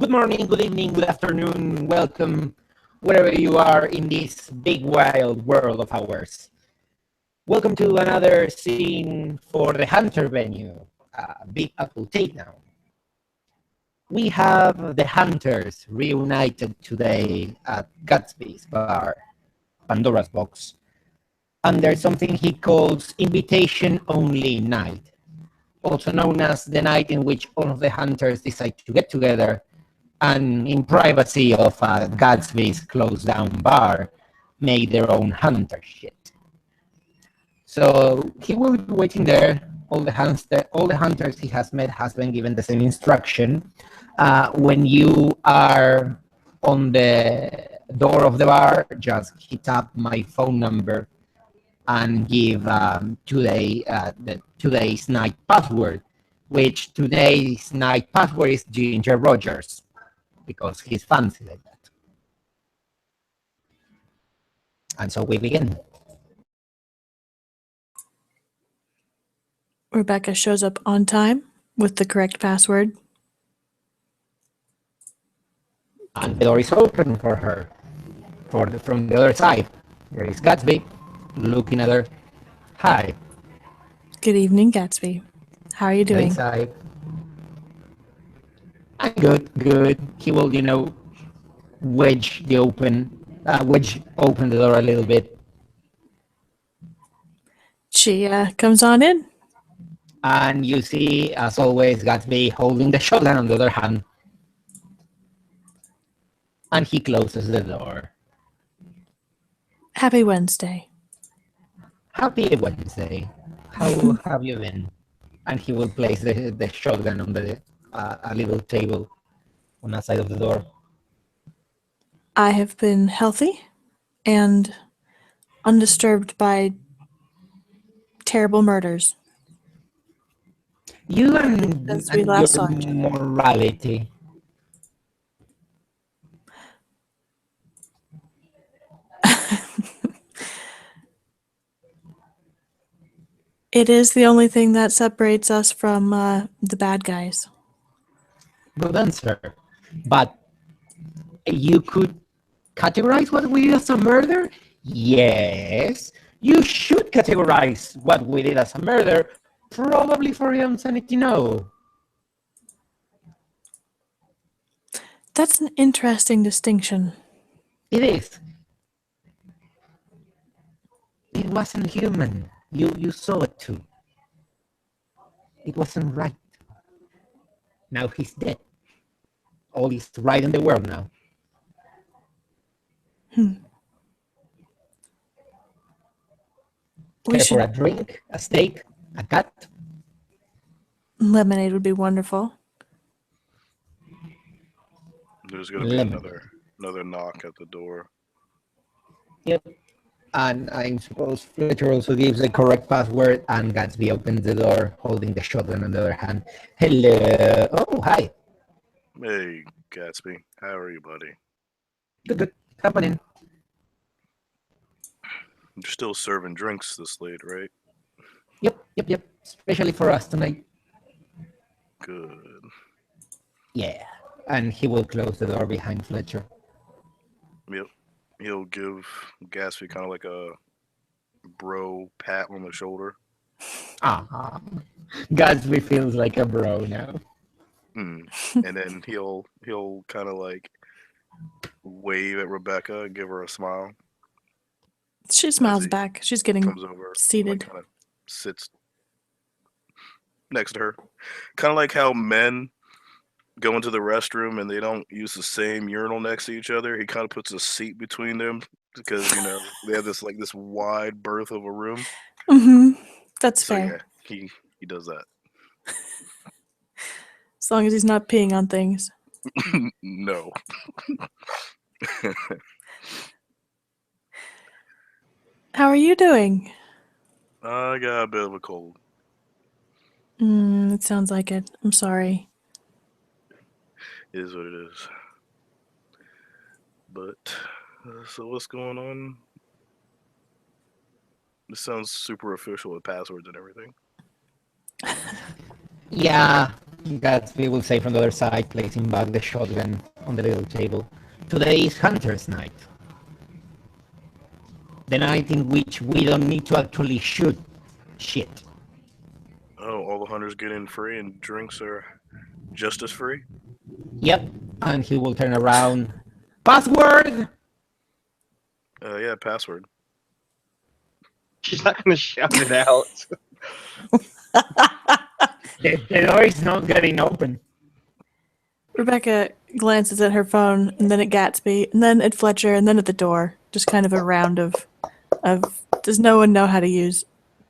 Good morning, good evening, good afternoon. Welcome wherever you are in this big wild world of ours. Welcome to another scene for the Hunter venue, Big Apple Takedown. We have the Hunters reunited today at Gatsby's bar, Pandora's Box, under something he calls Invitation Only Night, also known as the night in which all of the hunters decide to get together and, in privacy of Gatsby's closed down bar, make their own hunter shit. So he will be waiting there. All the hunters he has met has been given the same instruction. When you are on the door of the bar, just hit up my phone number and give today's night password, which today's night password is Ginger Rogers, because he's fancy like that. And so we begin. Rebecca shows up on time with the correct password. And the door is open for her, from the other side. There is Gatsby, looking at her. Hi. Good evening, Gatsby. How are you doing? Side. I'm good. He will, wedge open the door a little bit. She comes on in. And you see, as always, Gatsby holding the shotgun on the other hand. And he closes the door. Happy Wednesday. Happy Wednesday. How have you been? And he will place the shotgun on a little table on the side of the door. I have been healthy and undisturbed by terrible murders. You and Since we last your saw each other. morality. It is the only thing that separates us from the bad guys. Good answer. But you could categorize what we did as a murder? Yes. You should categorize what we did as a murder, probably for your own sanity, no. That's an interesting distinction. It is. It wasn't human. You saw it too. It wasn't right. Now he's dead. All is right in the world now. Care for a drink, a steak, a cat? Lemonade would be wonderful. There's gonna be another knock at the door. Yep. And I suppose Fletcher also gives the correct password, and Gatsby opens the door, holding the shotgun on the other hand. Hello. Oh, hi. Hey, Gatsby. How are you, buddy? Good. Come on in. You're still serving drinks this late, right? Yep. Especially for us tonight. Good. Yeah. And he will close the door behind Fletcher. Yep. He'll give Gatsby kind of like a bro pat on the shoulder. Gatsby feels like a bro now. And then he'll kind of like wave at Rebecca and give her a smile. She smiles back. She's getting Comes over, seated. Like, kind of sits next to her. Kind of like how men go into the restroom and they don't use the same urinal next to each other. He kind of puts a seat between them because they have this wide berth of a room. That's so fair. Yeah, he does that. As long as he's not peeing on things. No. How are you doing? I got a bit of a cold. It sounds like it. I'm sorry. It is what it is. But, so what's going on? This sounds super official with passwords and everything. Yeah, Gatsby will say from the other side, placing back the shotgun on the little table. Today is Hunter's Night. The night in which we don't need to actually shoot shit. Oh, all the hunters get in free and drinks are just as free? Yep, and he will turn around. Password! Yeah, password. She's not going to shout it out. The door is not getting open. Rebecca glances at her phone, and then at Gatsby, and then at Fletcher, and then at the door. Just kind of a round of does no one know how to use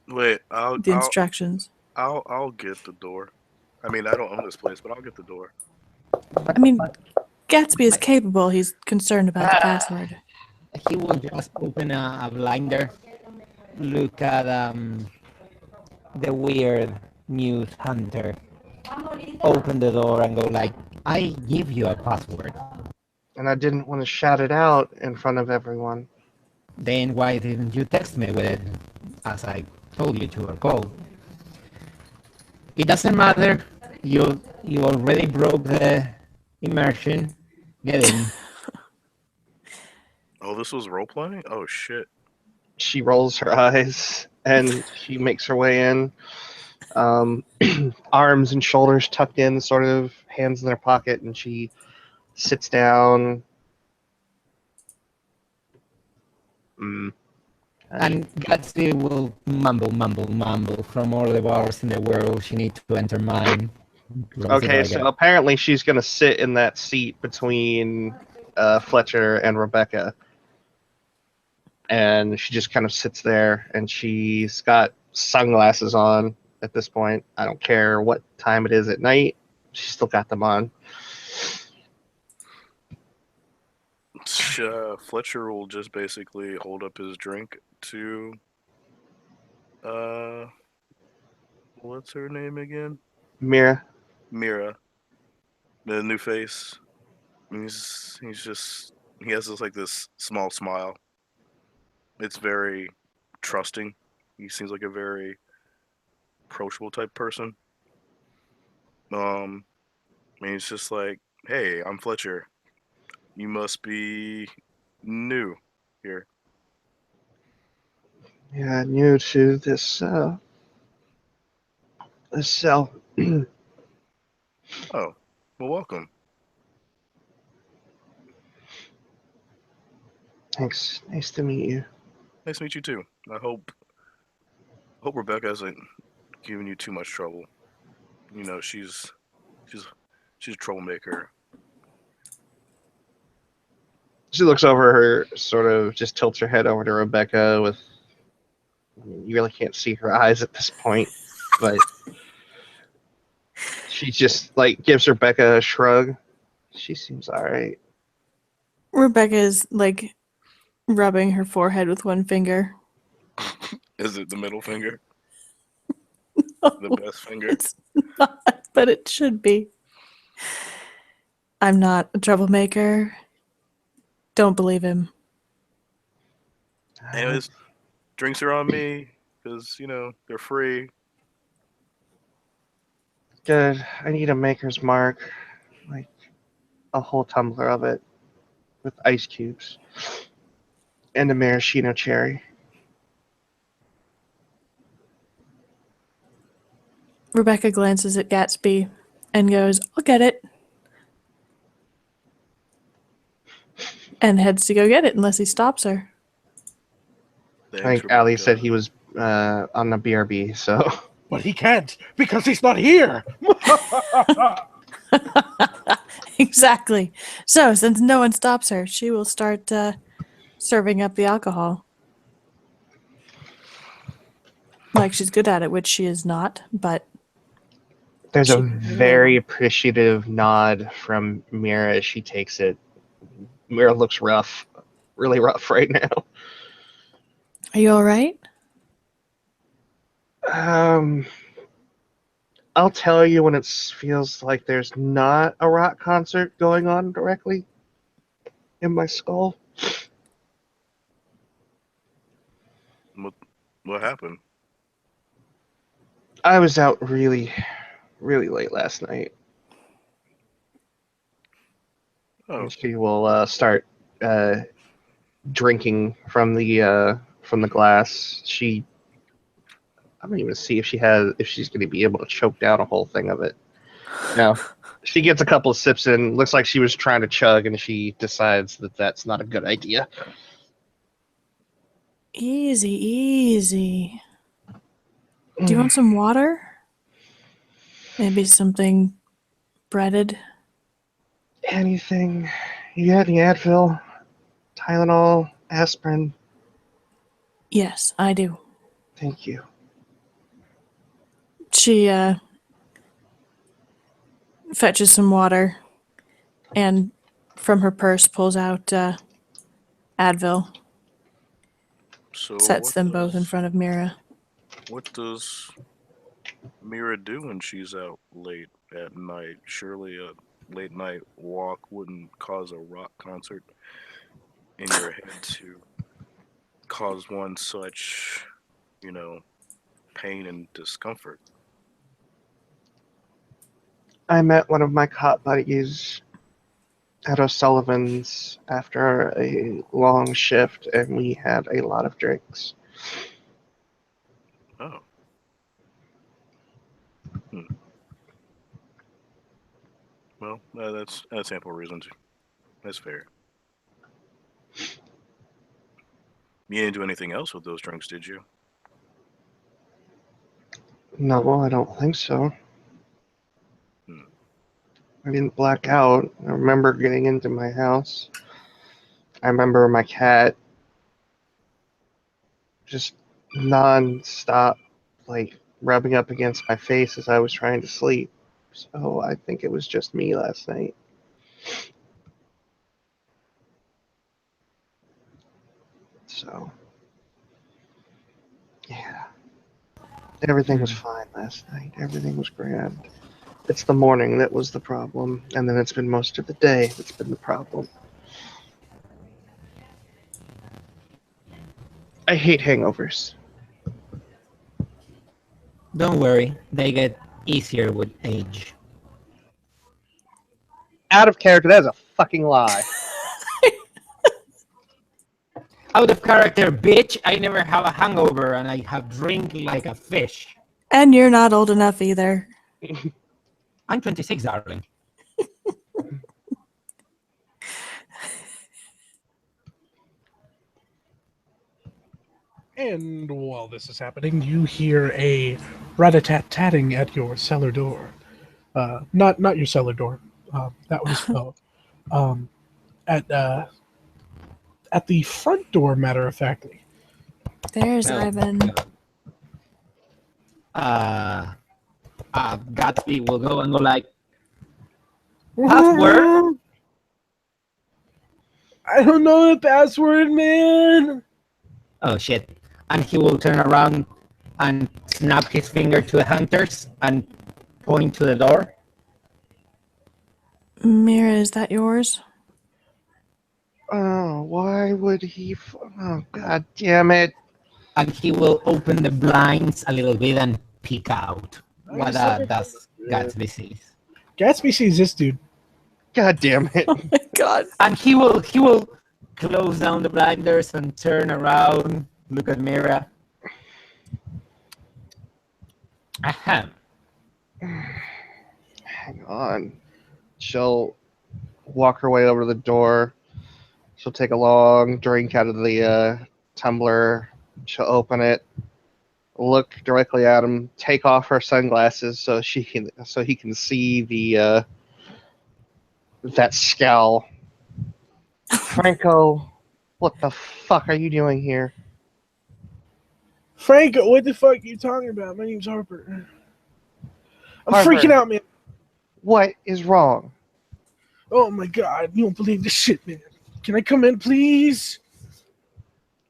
Wait, I'll the instructions? I'll get the door. I mean, I don't own this place, but I'll get the door. I mean, Gatsby is capable. He's concerned about the password. He will just open a blinder, look at the weird news hunter, open the door and go like, I give you a password. And I didn't want to shout it out in front of everyone. Then why didn't you text me with it as I told you to or call? It doesn't matter. You already broke the immersion. Get in. Oh, this was role playing? Oh shit. She rolls her eyes and she makes her way in. Arms and shoulders tucked in, sort of hands in their pocket, and she sits down. And Gatsby will mumble from all the bars in the world. She needs to enter mine. Okay, so apparently she's going to sit in that seat between Fletcher and Rebecca. And she just kind of sits there, and she's got sunglasses on at this point. I don't care what time it is at night. She's still got them on. Fletcher will just basically hold up his drink to what's her name again? Mira. Mira. The new face. He's just he has this small smile. It's very trusting. He seems like a very approachable type person. And he's just like, hey, I'm Fletcher. You must be new here. Yeah, new to this this cell. Oh, well, welcome. Thanks. Nice to meet you. Nice to meet you too. I hope Rebecca hasn't given you too much trouble. You know, she's a troublemaker. She looks over her, sort of just tilts her head over to Rebecca with. You really can't see her eyes at this point, but she just like gives Rebecca a shrug. She seems all right. Rebecca is like rubbing her forehead with one finger. Is it the middle finger? The best finger? It's not, but it should be. I'm not a troublemaker. Don't believe him. Anyways, drinks are on me because they're free. Good. I need a maker's mark, like a whole tumbler of it, with ice cubes, and a maraschino cherry. Rebecca glances at Gatsby and goes, I'll get it. And heads to go get it unless he stops her. Thanks, I think Rebecca. Ali said he was on the BRB, so. But he can't because he's not here. Exactly. So, since no one stops her, she will start serving up the alcohol. Like she's good at it, which she is not, but There's a very appreciative nod from Mira as she takes it. Mira looks rough, really rough right now. Are you all right? I'll tell you when it feels like there's not a rock concert going on directly in my skull. What happened? I was out really really late last night. Oh, And she will start drinking from the glass. I'm gonna even see if she's gonna be able to choke down a whole thing of it. No. She gets a couple of sips in. Looks like she was trying to chug, and she decides that that's not a good idea. Easy, easy. Do you want some water? Maybe something breaded? Anything? You got any Advil, Tylenol, aspirin? Yes, I do. Thank you. She fetches some water and from her purse pulls out Advil, so sets them both in front of Mira. What does Mira do when she's out late at night? Surely a late night walk wouldn't cause a rock concert in your head to cause one such, pain and discomfort. I met one of my cop buddies at O'Sullivan's after a long shift, and we had a lot of drinks. Oh. Well, that's ample reason to. That's fair. You didn't do anything else with those drinks, did you? No, I don't think so. Hmm. I didn't black out. I remember getting into my house. I remember my cat just non-stop, like, rubbing up against my face as I was trying to sleep. So I think it was just me last night. So, yeah. Everything was fine last night. Everything was grand. It's the morning that was the problem, and then it's been most of the day that's been the problem. I hate hangovers. Don't worry, they get easier with age. Out of character, that is a fucking lie. Out of character, bitch! I never have a hangover and I have drink like a fish. And you're not old enough either. I'm 26, darling. And while this is happening, you hear a rat-a-tat-tatting at your cellar door. Not your cellar door. That was at the front door. Matter of factly. There's Well, Ivan. Gatsby will go and go like, password? I don't know the password, man. Oh shit. And he will turn around and snap his finger to the hunters and point to the door. Mira, is that yours? Oh, why would he? Oh, god damn it. And he will open the blinds a little bit and peek out. What does Gatsby sees. Gatsby sees this dude. God damn it. Oh my god. And he will close down the blinders and turn around, look at Mira. Ahem. Hang on. She'll walk her way over to the door. She'll take a long drink out of the tumbler. She'll open it, look directly at him, take off her sunglasses so he can see the that scowl. Franco, what the fuck are you doing here? Franco, what the fuck are you talking about? My name's Harper. I'm Harper. freaking out, man. What is wrong? Oh my god, you don't believe this shit, man. Can I come in, please?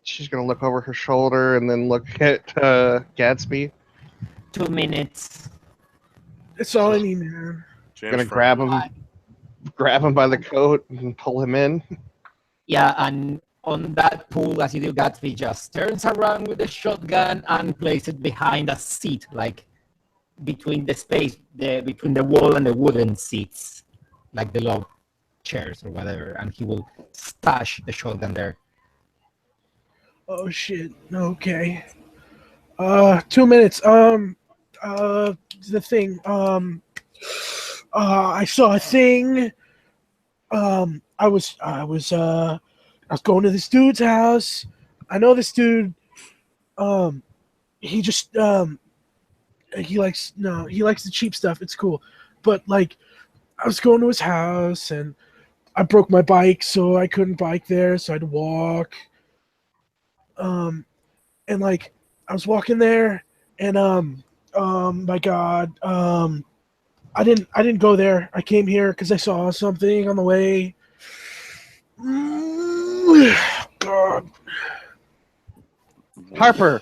She's gonna look over her shoulder and then look at Gatsby. 2 minutes. That's all I need, man. Gonna grab him by the coat and pull him in. Yeah, and on that pull, as you do, Gatsby just turns around with the shotgun and places it behind a seat, like between the space, between the wall and the wooden seats, like the log chairs or whatever, and he will stash the shotgun there. Oh shit. Okay. 2 minutes. The thing. I saw a thing. I was going to this dude's house. I know this dude. He just he likes the cheap stuff. It's cool, but like, I was going to his house and I broke my bike, so I couldn't bike there, so I had to walk. And like, I was walking there, and my God, I didn't go there. I came here because I saw something on the way. God. Harper,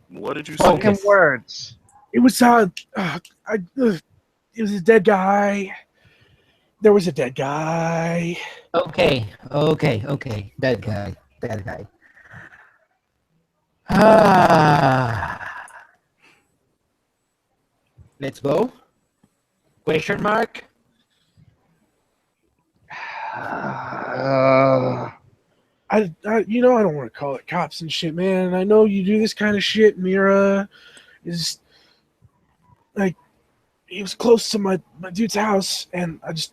What did you say? spoken Focus. words. It was it was a dead guy. There was a dead guy. Okay. That guy. Ah. Let's go. Question mark. I don't want to call it cops and shit, man. I know you do this kind of shit. Mira is like, he was close to my dude's house, and I just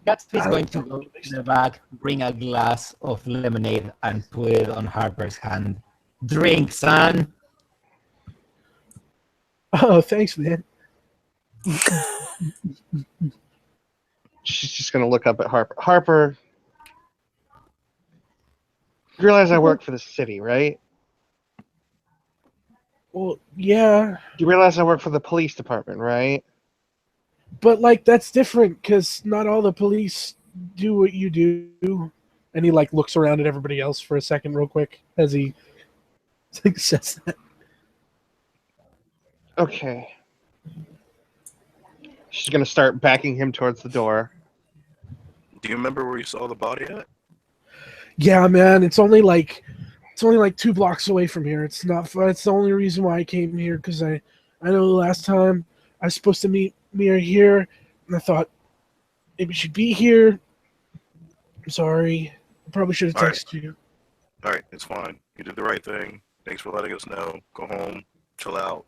Gatsby's going to go to the back, bring a glass of lemonade, and put it on Harper's hand. Drink, son. oh, thanks, man. She's just gonna look up at Harper. Harper, you realize I work for the city, right? Well, yeah, You realize I work for the police department, right? but like, that's different because not all the police do what you do. And he like looks around at everybody else for a second, real quick, as he says that. Okay. She's gonna start backing him towards the door. Do you remember where you saw the body at? Yeah, man, it's only like 2 blocks away from here. It's not far. It's the only reason why I came here, because I know the last time I was supposed to meet Mira here, and I thought maybe she'd be here. I'm sorry. I probably should have All right. texted you. All right, it's fine. You did the right thing. Thanks for letting us know. Go home, chill out,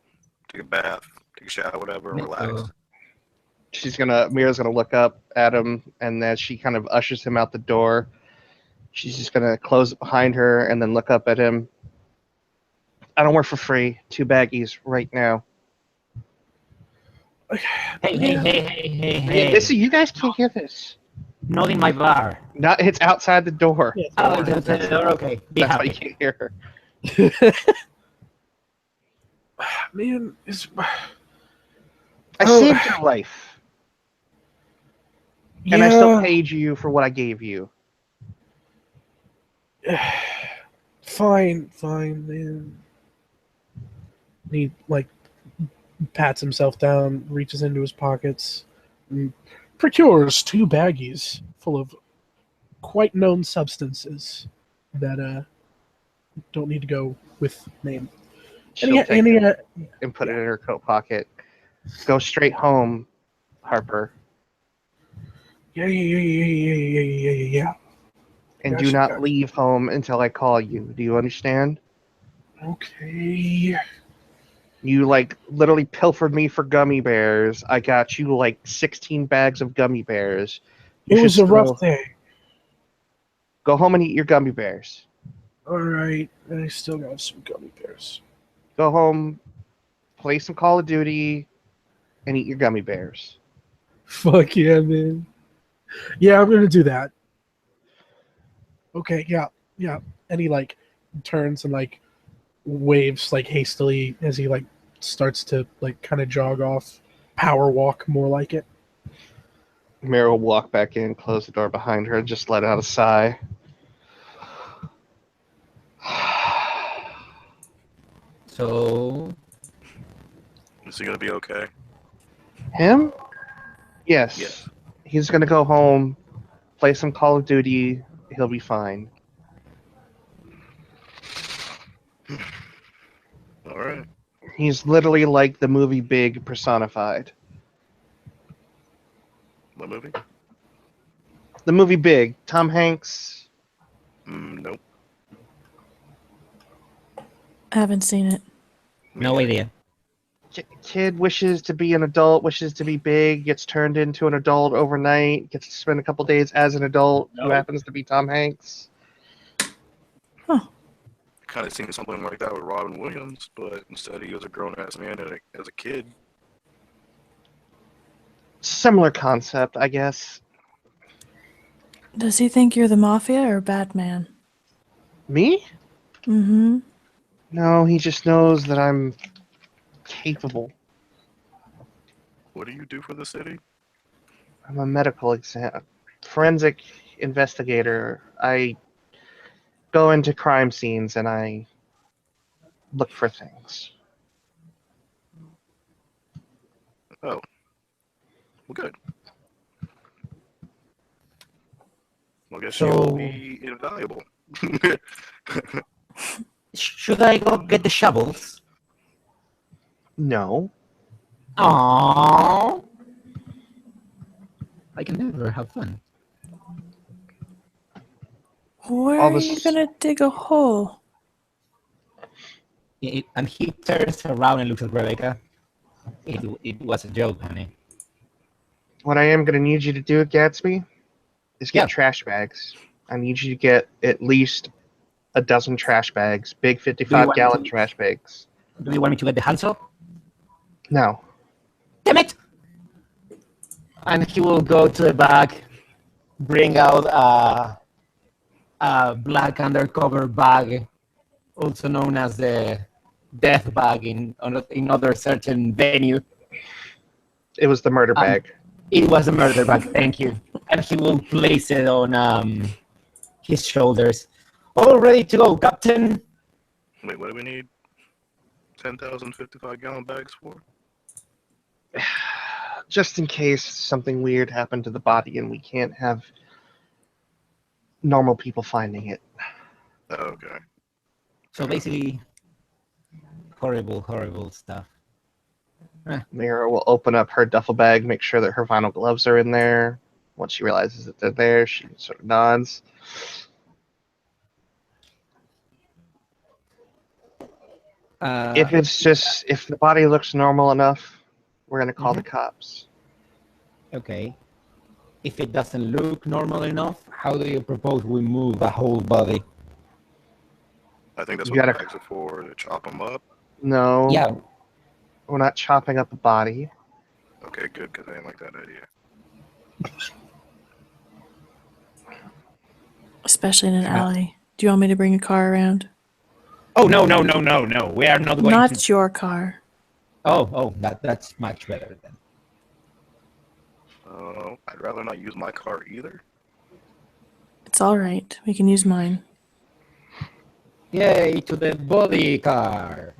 take a bath, take a shower, whatever, and relax. Mira's gonna look up at him, and as she kind of ushers him out the door, she's just gonna close it behind her and then look up at him. I don't work for free. 2 baggies right now. Hey. Listen, you guys can't hear this. Not in my bar. Not. It's outside the door. Yeah, Oh, it's outside the door. Okay. Be That's why happy. you can't hear her. man, it's, I Oh. saved your life, and I still paid you for what I gave you. Fine, man. He like pats himself down, reaches into his pockets, and procures 2 baggies full of quite known substances that don't need to go with name. She'll take it and put it in her coat pocket. Go straight home, Harper, Yeah. and do Gotcha, not gotcha. leave home until I call you. Do you understand? Okay. You like literally pilfered me for gummy bears. I got you like 16 bags of gummy bears. You It was should a rough still day. go home and eat your gummy bears. All right, I still got some gummy bears. Go home, play some Call of Duty, and eat your gummy bears. Fuck yeah, man. Yeah, I'm gonna do that. Okay, yeah. And he like turns and like waves like hastily as he like starts to like kind of jog off, power walk more like it. Mira will walk back in, close the door behind her, and just let out a sigh. So, Is he gonna be okay? Him? Yes. Yes. He's gonna go home, play some Call of Duty. He'll be fine. All right. He's literally like the movie Big personified. What movie? The movie Big. Tom Hanks. Nope. I haven't seen it. No idea. Kid wishes to be an adult, wishes to be big, gets turned into an adult overnight, gets to spend a couple days as an adult, who happens to be Tom Hanks. Kind of seen something like that with Robin Williams, but instead he was a grown-ass man as a kid. Similar concept, I guess. Does he think you're the Mafia or Batman? Me? Mm-hmm. No, he just knows that I'm capable. What do you do for the city? I'm a medical forensic investigator. I go into crime scenes and I look for things. Oh. Well, good. Well, I guess So- you'll be invaluable. Should I go get the shovels? No. Aww. I can never have fun. Where All are you this- gonna dig a hole? And he turns around and looks at Rebecca. It was a joke, honey. What I am going to need you to do, Gatsby, is get Yeah. trash bags. I need you to get at least a dozen trash bags, big 55-gallon to- trash bags. Do you want me to get the handsaw? No. Damn it! And he will go to the back, bring out a black undercover bag, also known as the death bag in other certain venue. It was the murder bag. It was a murder bag, thank you. And he will place it on his shoulders. All ready to go, Captain. Wait, what do we need 10,000 55-gallon bags for? Just in case something weird happened to the body and we can't have normal people finding it. Oh, okay. So basically, horrible, horrible stuff. Mira will open up her duffel bag, make sure that her vinyl gloves are in there. Once she realizes that they're there, she sort of nods. If the body looks normal enough, we're going to call the cops. Okay. If it doesn't look normal enough, how do you propose we move the whole body? I think that's You what the gotta- bags are for, to chop them up. No, Yeah, we're not chopping up the body. Okay, good, because I didn't like that idea. Especially in an Yeah. alley. Do you want me to bring a car around? oh, no. We are not going Not to... your car. Oh, that's much better then. I'd rather not use my car either. It's all right. We can use mine. Yay, to the body car.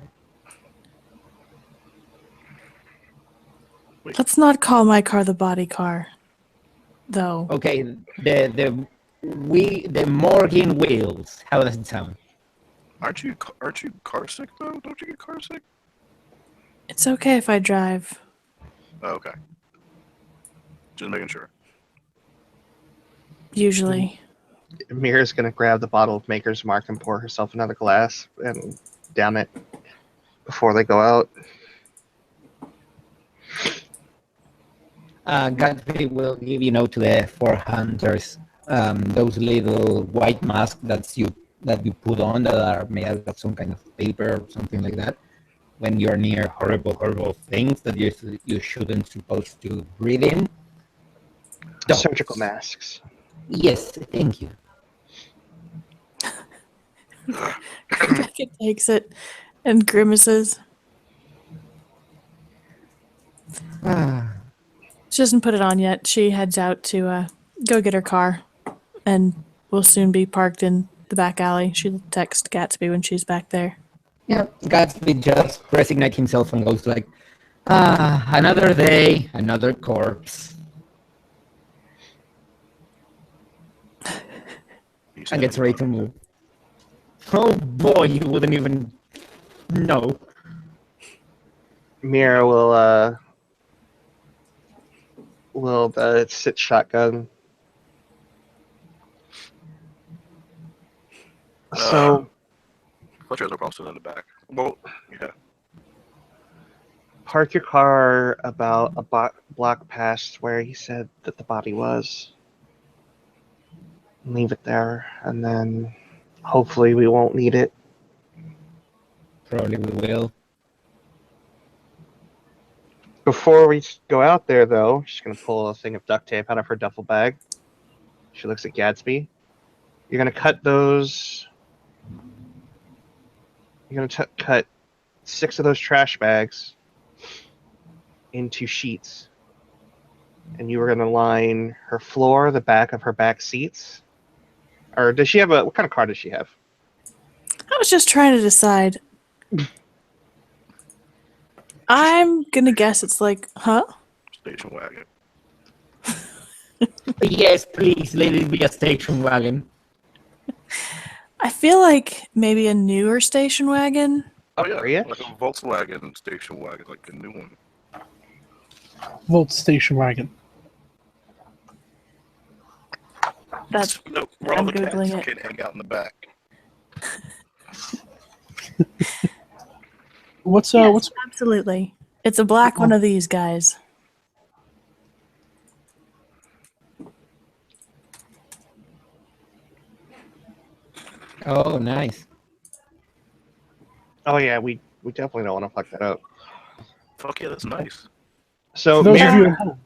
Let's not call my car the body car, though. Okay, the Morgan wheels. How does it sound? Aren't you car sick though? Don't you get car sick? It's okay if I drive. Oh, okay. Just making sure. Usually. Mira's going to grab the bottle of Maker's Mark and pour herself another glass and down it before they go out. Gatsby will give to the 4 hunters those little white masks that you put on that are made out of some kind of paper or something like that. When you're near horrible things that you shouldn't supposed to breathe in. Those. Surgical masks. Yes, thank you. Rebecca takes it and grimaces. She doesn't put it on yet. She heads out to go get her car and will soon be parked in the back alley. She'll text Gatsby when she's back there. Yeah, Gatsby just resignate himself and goes like, another day, another corpse. And gets ready to move. Oh boy, you wouldn't even know. Mira will sit shotgun. So Fletcher's are also in the back. Well, yeah. park your car about a block past where he said that the body was. Leave it there, and then hopefully we won't need it. Probably we will. Before we go out there, though, she's going to pull a thing of duct tape out of her duffel bag. She looks at Gadsby. You're going to cut those. You're going to cut 6 of those trash bags into sheets. And you were going to line her floor, the back of her back seats. Or does she have what kind of car does she have? I was just trying to decide. I'm gonna guess it's like, Station wagon. Yes, please, let it be a station wagon. I feel like maybe a newer station wagon. Oh yeah, Prius? like a Volkswagen station wagon, like a new one. Volt station wagon. That's No, where all I'm the cats Googling it. can hang out in the back. What's yes, absolutely. It's a black one of these guys. Oh, nice. Oh yeah, we definitely don't want to fuck that up. Fuck yeah, that's nice. So for those of you Mira, at home,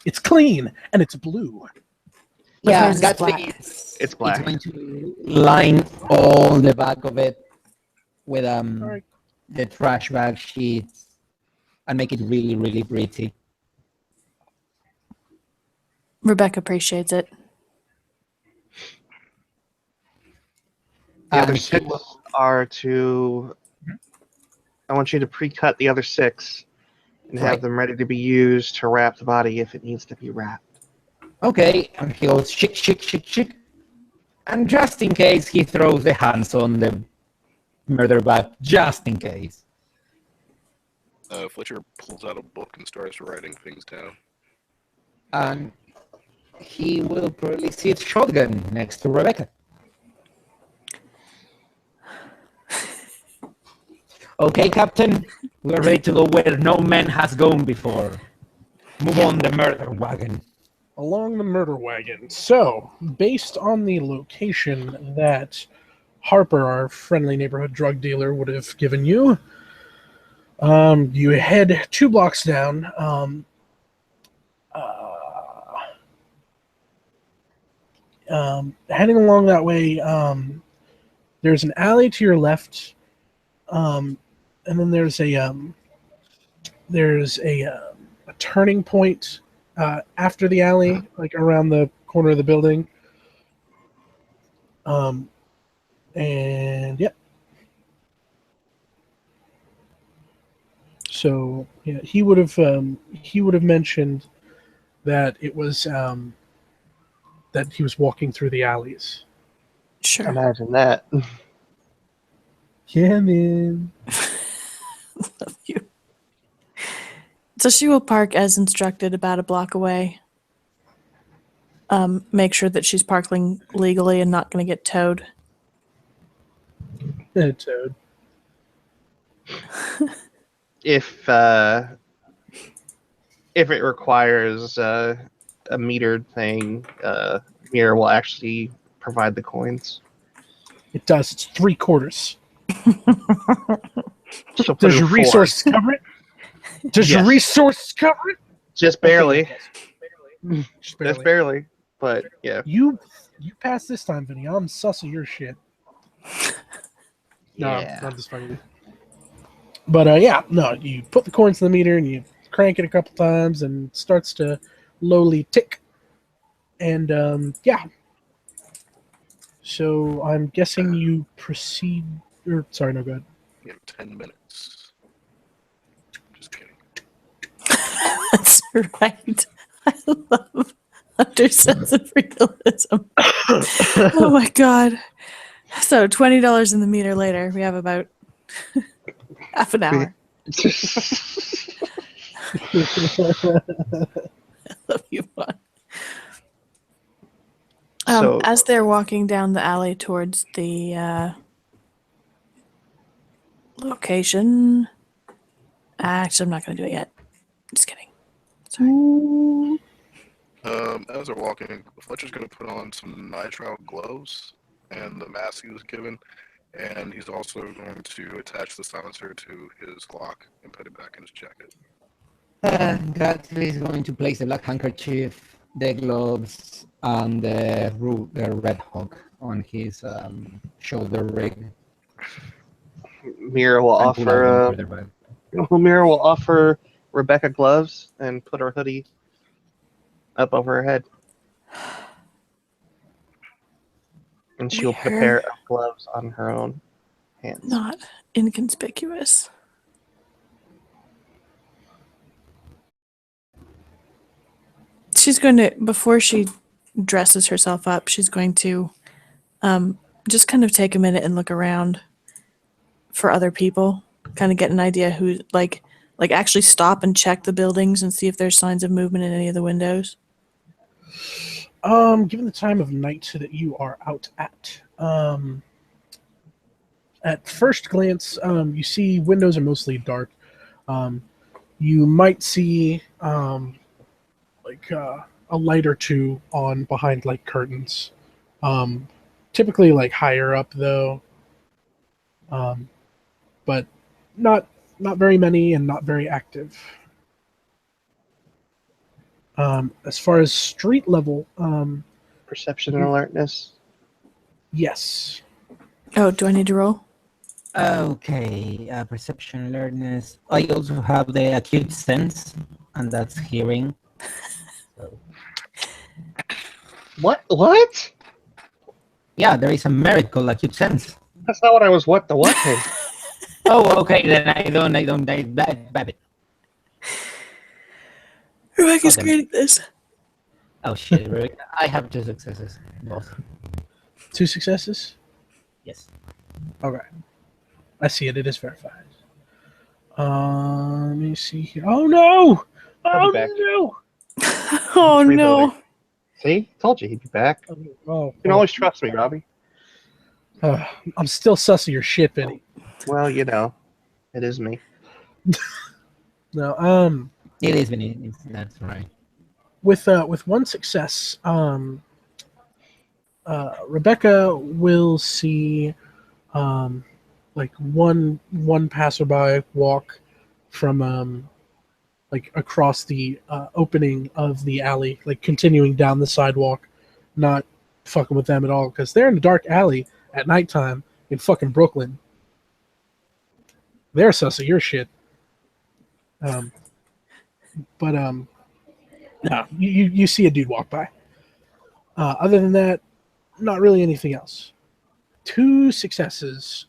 it's clean and it's blue. Yeah, hers is that's black. It's black. It's going to line all the back of it with Alright. the trash bag sheets and make it really, really pretty. Rebecca appreciates it. the other And 6 are to. I want you to pre-cut the other 6 and have Right. them ready to be used to wrap the body if it needs to be wrapped. Okay, and he goes shik, shik, shik, shik. And just in case, he throws the hands on the murder bag, just in case. Fletcher pulls out a book and starts writing things down. And he will probably sit shotgun next to Rebecca. Okay, Captain, we're ready to go where no man has gone before. Move on the murder wagon. Along the murder wagon. So, based on the location that Harper, our friendly neighborhood drug dealer, would have given you, you head 2 blocks down. Heading along that way, there's an alley to your left, and then there's a turning point after the alley, like around the corner of the building. And yep. So yeah, he would have mentioned that it was that he was walking through the alleys. Sure. Imagine that. Yeah, man. Love you. So she will park as instructed about a block away. Make sure that she's parking legally and not going to get towed. Toad. If it requires a metered thing, Mira will actually provide the coins. It does. It's 3/4. She'll put Does in your 4. resources cover it? Does your Yes. resources cover it? Just barely. Okay, yes. Just barely. Just barely. But yeah. You passed this time, Vinny. I'm sus of your shit. No, Yeah. I'm just fucking with you. But yeah, no, you put the coins in the meter and you crank it a couple times and it starts to lowly tick. And yeah. So I'm guessing you proceed. Or sorry, no, go ahead. You have 10 minutes. Just kidding. That's right. I love Hunter's sense of realism. Oh my god. So $20 in the meter later, we have about half an hour. LWoD. So- As they're walking down the alley towards the location, actually, I'm not going to do it yet. Just kidding. Sorry. As they're walking, Fletcher's going to put on some nitrile gloves and the mask he was given, and he's also going to attach the silencer to his Glock and put it back in his jacket. Gatsby is going to place the black handkerchief, the gloves, and the red hook on his shoulder rig. Mira will and pull out one offer. further back. Mira will offer Rebecca gloves and put her hoodie up over her head, and she will put a We're pair of gloves on her own hands. not inconspicuous. She's going to, before she dresses herself up, she's going to just kind of take a minute and look around for other people, kind of get an idea who, like actually stop and check the buildings and see if there's signs of movement in any of the windows. Given the time of night that you are out at first glance, you see windows are mostly dark. You might see a light or two on behind like curtains. Typically like higher up though, but not very many and not very active. As far as street level, Perception and alertness. yes. Oh, do I need to roll? Okay, perception, alertness. I also have the acute sense, and that's hearing. So, What? yeah, there is a merit called acute sense. That's not what I was. What thing? Oh, okay, then I don't, Babbitt. Rebecca's Oh, damn. great at this. Oh shit, Rebecca. I have 2 successes, both. 2 successes. Yes. Okay, I see it. It is verified. Let me see here. Oh no! I'll Oh be back. no! Oh Reloading. no. See, told you he'd be back. Oh, You can always trust me, Robbie. I'm still sus of your shit, Benny. Well, you know, it is me. No, It is, that's right. with 1 success, Rebecca will see like one passerby walk from like across the opening of the alley, like continuing down the sidewalk, not fucking with them at all because they're in a dark alley at nighttime in fucking Brooklyn. They're sus of your shit. But no, you see a dude walk by. Other than that, not really anything else. 2 successes.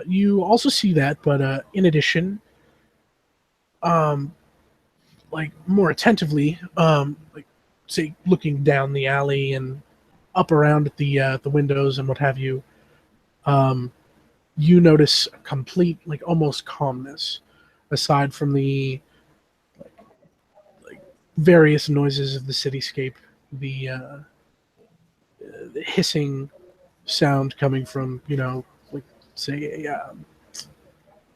You also see that, but in addition, like more attentively, like say looking down the alley and up around at the windows and what have you, you notice a complete, like almost calmness, aside from the like various noises of the cityscape, the hissing sound coming from, like say I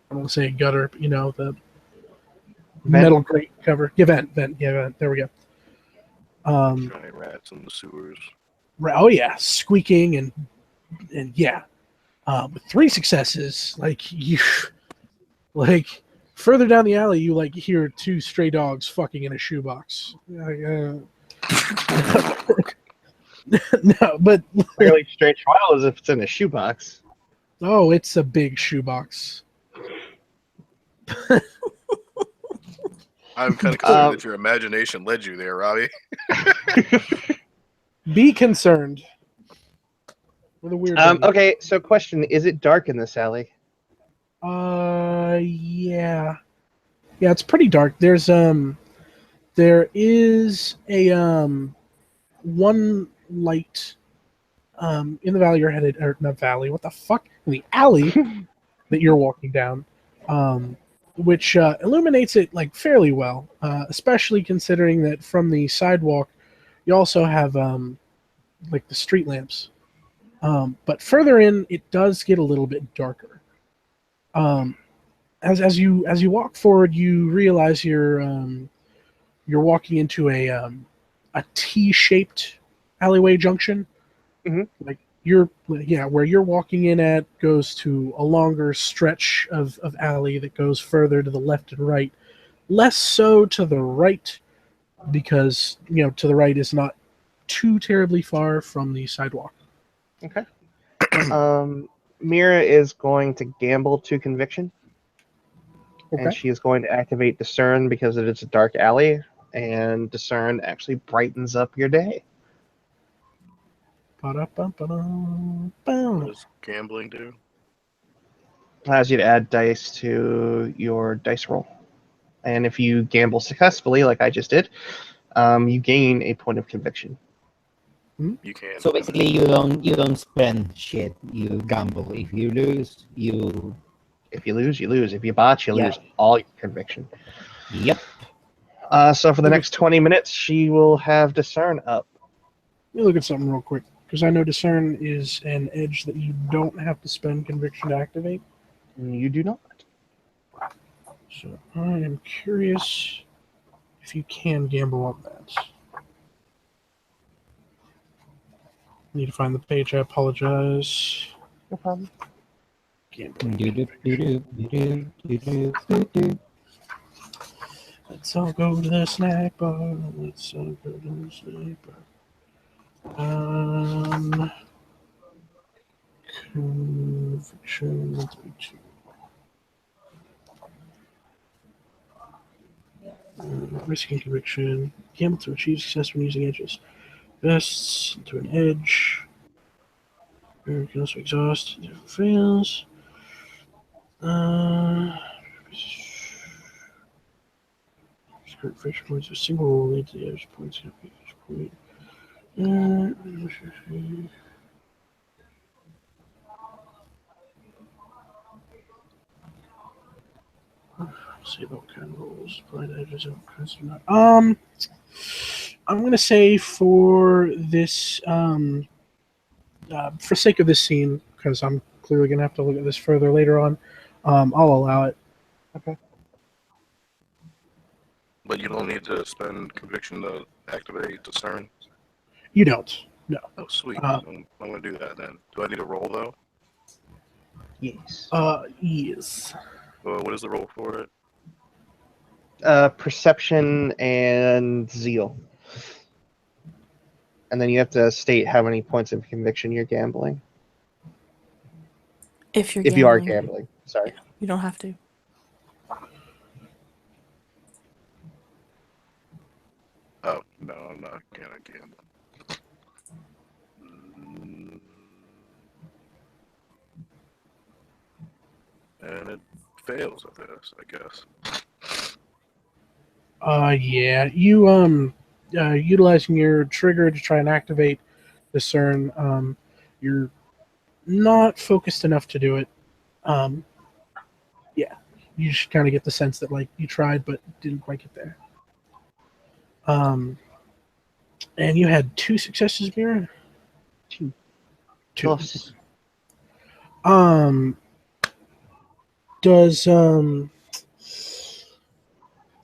don't want to say a gutter, but the metal grate cover. Yeah, vent. There we go. Giant rats in the sewers. Oh yeah, squeaking and yeah. With 3 successes, like you, like further down the alley, you like hear 2 stray dogs fucking in a shoebox. No, but Really straight trial as if it's in a shoebox. oh, it's a big shoebox. I'm kind of concerned that your imagination led you there, Robbie. Be concerned. With a weird. Okay, so question: is it dark in this alley? Yeah, it's pretty dark. There is a one light in the valley you're headed, or not valley. What the fuck? In the alley that you're walking down, which illuminates it like fairly well, especially considering that from the sidewalk you also have like the street lamps. But further in, it does get a little bit darker. As you walk forward, you realize you're walking into a T-shaped alleyway junction. Mhm. Like where you're walking in at goes to a longer stretch of alley that goes further to the left and right. Less so to the right, because to the right is not too terribly far from the sidewalk. Okay. Mira is going to gamble to conviction, Okay. and she is going to activate discern because it is a dark alley, and discern actually brightens up your day. Ba-da-bum-ba-dum, What bum. does gambling do? Allows you to add dice to your dice roll, and if you gamble successfully, like I just did, you gain a point of conviction. You can't. So basically, you don't spend shit. You gamble. If you lose, you If you lose, you lose. If you botch, you Yeah. lose all your conviction. yep. So for the next 20 minutes, she will have discern up. Let me look at something real quick, because I know discern is an edge that you don't have to spend conviction to activate. You do not. So I am curious if you can gamble on that. Need to find the page. I apologize. No problem. Gambling. Do-do-do-do-do-do-do-do-do. Let's all go to the snack bar. Let's all go to the snack bar. Conviction 132. Risking conviction. Gamble to achieve success when using edges. Vests into an edge. You can also exhaust if it fails. Skirt friction points. A single roll leads to the edge points. Each point. See what kind of rolls. Blind edges and kinds of not. I'm gonna say for this, for sake of this scene, because I'm clearly gonna have to look at this further later on, I'll allow it. But you don't need to spend conviction to activate discern. You don't. No. Oh, sweet. Uh, I'm gonna do that then. Do I need a roll though? Yes. Yes. What is the roll for it? Perception and zeal. And then you have to state how many points of conviction you're gambling. If you're If you are gambling. Sorry. you don't have to. Oh no, I'm not gonna gamble. And it fails at this, I guess. Yeah. You utilizing your trigger to try and activate discern. You're not focused enough to do it. Yeah. You just kind of get the sense that like you tried but didn't quite get there. And you had 2 successes, Mira? 2. 2. Plus. Does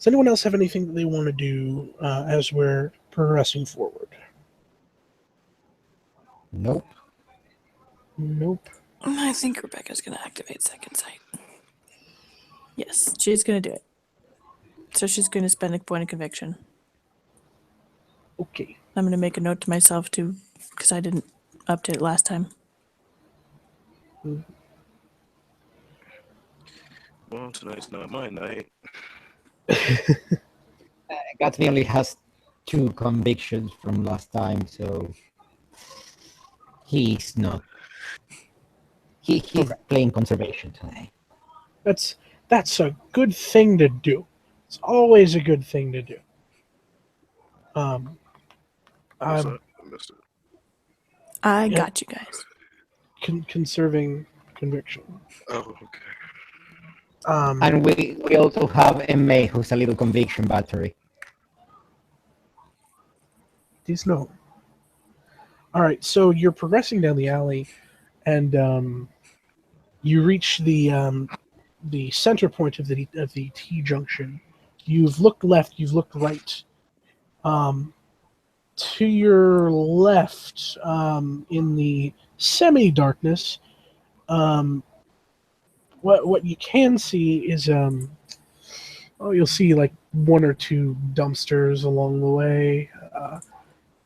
anyone else have anything that they want to do as we're progressing forward? Nope. Nope. I think Rebecca's going to activate second sight. Yes, she's going to do it. So she's going to spend a point of conviction. Okay. I'm going to make a note to myself too, because I didn't update it last time. Well, tonight's not my night. Gatsby only has 2 convictions from last time, so he's not. He's playing conservation tonight. That's a good thing to do. It's always a good thing to do. What's I'm that? I missed it. I Yeah. got you guys. conserving conviction. Oh, okay. And we also have MA, who's a little conviction battery. These no. All right, so you're progressing down the alley, and you reach the center point of the T junction. You've looked left. You've looked right. To your left, in the semi-darkness, what you can see is you'll see like one or two dumpsters along the way.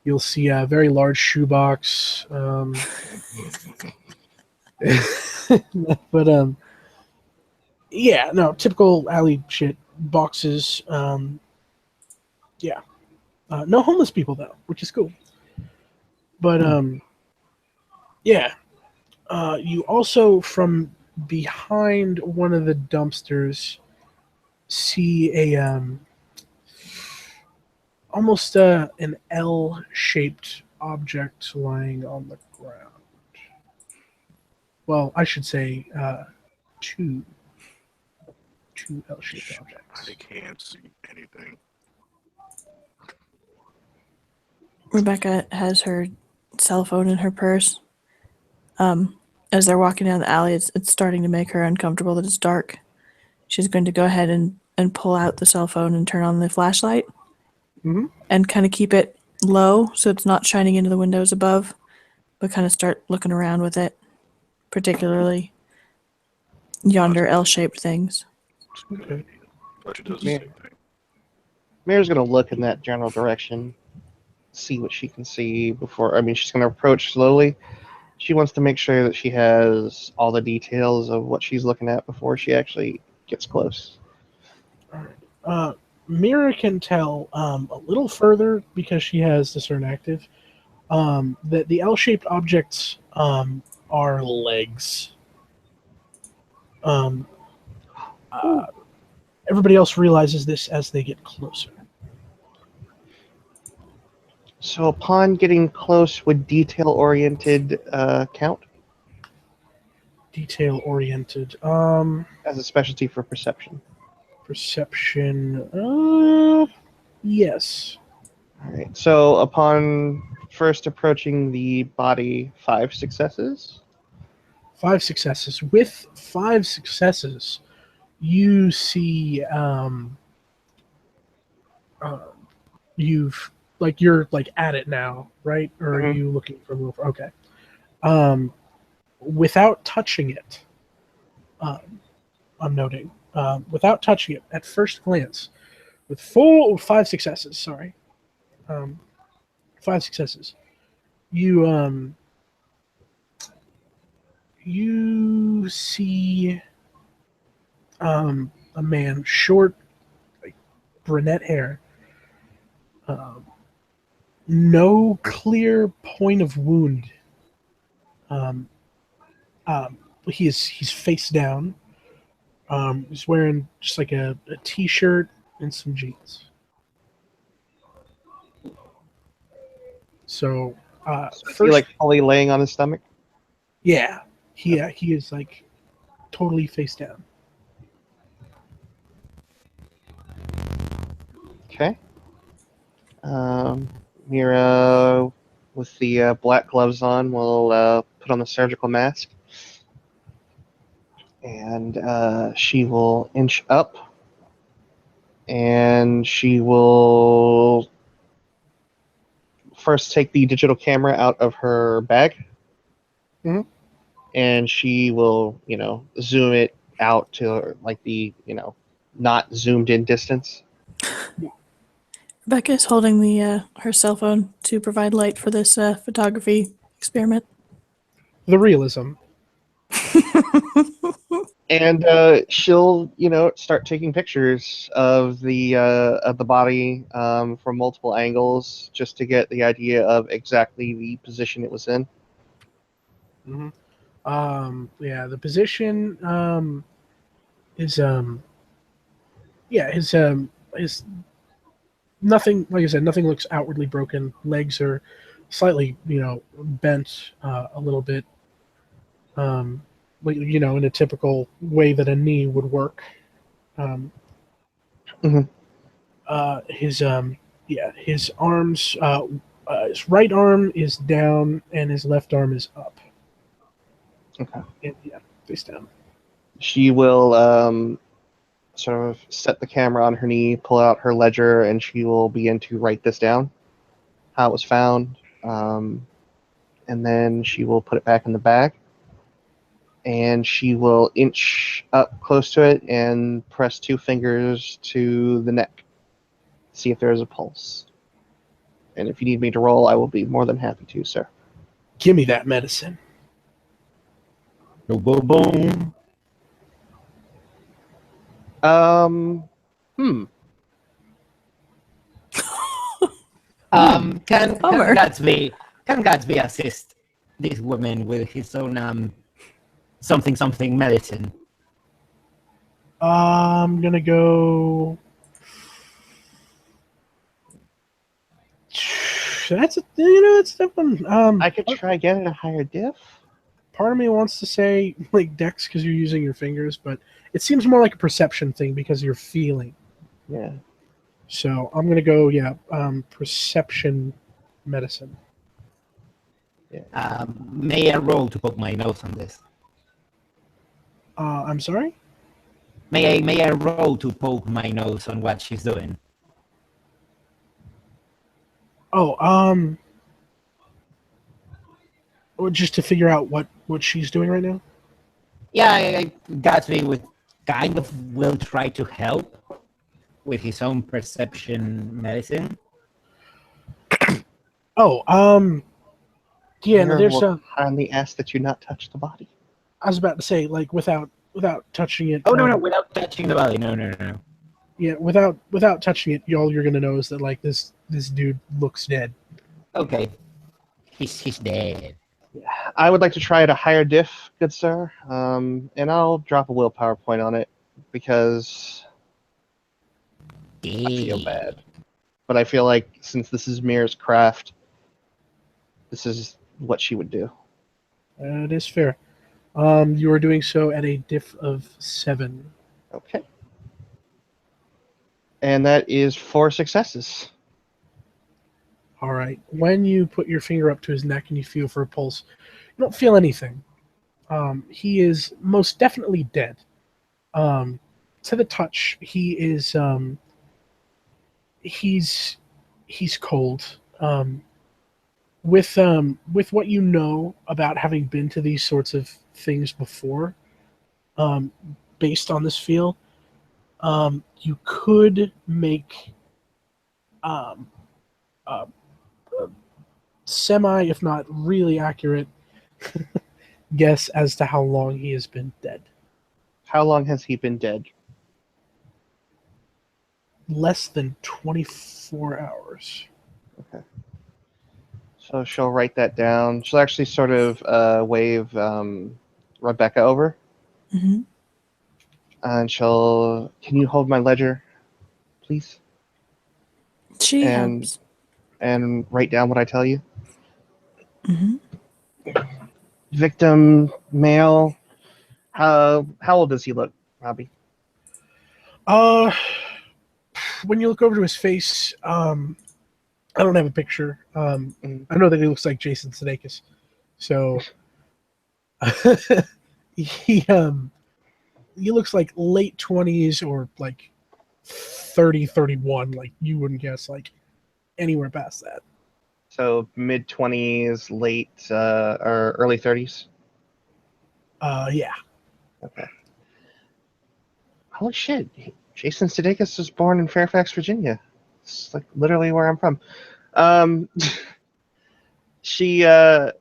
You'll see a very large shoebox. But yeah, no, typical alley shit. Boxes. Yeah. No homeless people though, which is cool. But yeah. You also, from behind one of the dumpsters, see a almost an L-shaped object lying on the ground. Well, I should say two L-shaped objects. I can't see anything. Rebecca has her cell phone in her purse. As they're walking down the alley, it's starting to make her uncomfortable that it's dark. She's going to go ahead and pull out the cell phone and turn on the flashlight. Mm-hmm. And kind of keep it low so it's not shining into the windows above, but kind of start looking around with it, particularly yonder L-shaped things. Okay. But it does the same thing. Mayor's gonna look in that general direction, see what she can see before. I mean, she's gonna approach slowly. She wants to make sure that she has all the details of what she's looking at before she actually gets close. Mira can tell a little further because she has discern active that the L-shaped objects are legs. Everybody else realizes this as they get closer. So upon getting close, would detail-oriented count Detail-oriented. as a specialty for perception? Perception. Yes. All right. So upon first approaching the body, 5 successes. 5 successes. With 5 successes, you see you're at it now, right? Or are you looking for a little? Okay. Without touching it, I'm noting. Without touching it, at first glance, with 5 successes. Sorry. 5 successes. You see a man, short, brunette hair. No clear point of wound. He's face down. He's wearing just like a t-shirt and some jeans. So, Is he like fully laying on his stomach? yeah, he is like totally face down. Okay. Mira, with the black gloves on, will put on the surgical mask. And she will inch up. And she will first take the digital camera out of her bag. Mhm. And she will, zoom it out to like the, not zoomed in distance. Rebecca is holding the her cell phone to provide light for this photography experiment. The realism. And she'll, start taking pictures of the body from multiple angles, just to get the idea of exactly the position it was in. Mm-hmm. Yeah, the position is is nothing. Like I said, nothing looks outwardly broken. Legs are slightly, bent a little bit. in a typical way that a knee would work. Mhm. His arms, his right arm is down and his left arm is up. Okay. And, face down. She will sort of set the camera on her knee, pull out her ledger, and she will begin to write this down, how it was found, and then she will put it back in the bag, and she will inch up close to it and press 2 fingers to the neck, see if there is a pulse. And if you need me to roll, I will be more than happy to, sir. Give me that medicine. Boom, boom, boom. Hmm. Can Bummer. Gatsby assist this woman with his own something medicine? I'm gonna go. That's a tough one. I could try again at a higher diff. Part of me wants to say like Dex because you're using your fingers, but it seems more like a perception thing because you're feeling. Yeah. So I'm gonna go, perception medicine. May I roll to poke my nose on this? I'm sorry. May I roll to poke my nose on what she's doing? Oh, or just to figure out what she's doing right now. Yeah, Gatsby would kind of will try to help with his own perception medicine. Oh, yeah. No, there's will kindly ask that you not touch the body. I was about to say like without touching it. Oh no, without touching the body. No. Yeah, without touching it, all you're gonna know is that like this dude looks dead. Okay, he's dead. I would like to try at a higher diff, good sir, and I'll drop a willpower point on it because I feel bad. But I feel like since this is Mir's craft, this is what she would do. It is fair. You are doing so at a diff of 7. Okay. And that is 4 successes. All right. When you put your finger up to his neck and you feel for a pulse, you don't feel anything. He is most definitely dead. To the touch, he is. He's cold. With what you know about having been to these sorts of things before, based on this feel, you could make semi, if not really accurate, guess as to how long he has been dead. How long has he been dead? Less than 24 hours. Okay. So she'll write that down. She'll actually sort of wave Rebecca over. Mm-hmm. And she'll, can you hold my ledger, please? She And- helps. And write down what I tell you. Mm-hmm. Victim, male. How old does he look, Robbie? When you look over to his face, I don't have a picture. I know that he looks like Jason Sudeikis. So he looks like late 20s or like 30, 31. Like you wouldn't guess like anywhere past that. So mid-20s, late or early 30s? Yeah. Okay. Holy shit. Jason Sudeikis was born in Fairfax, Virginia. It's like literally where I'm from. She'll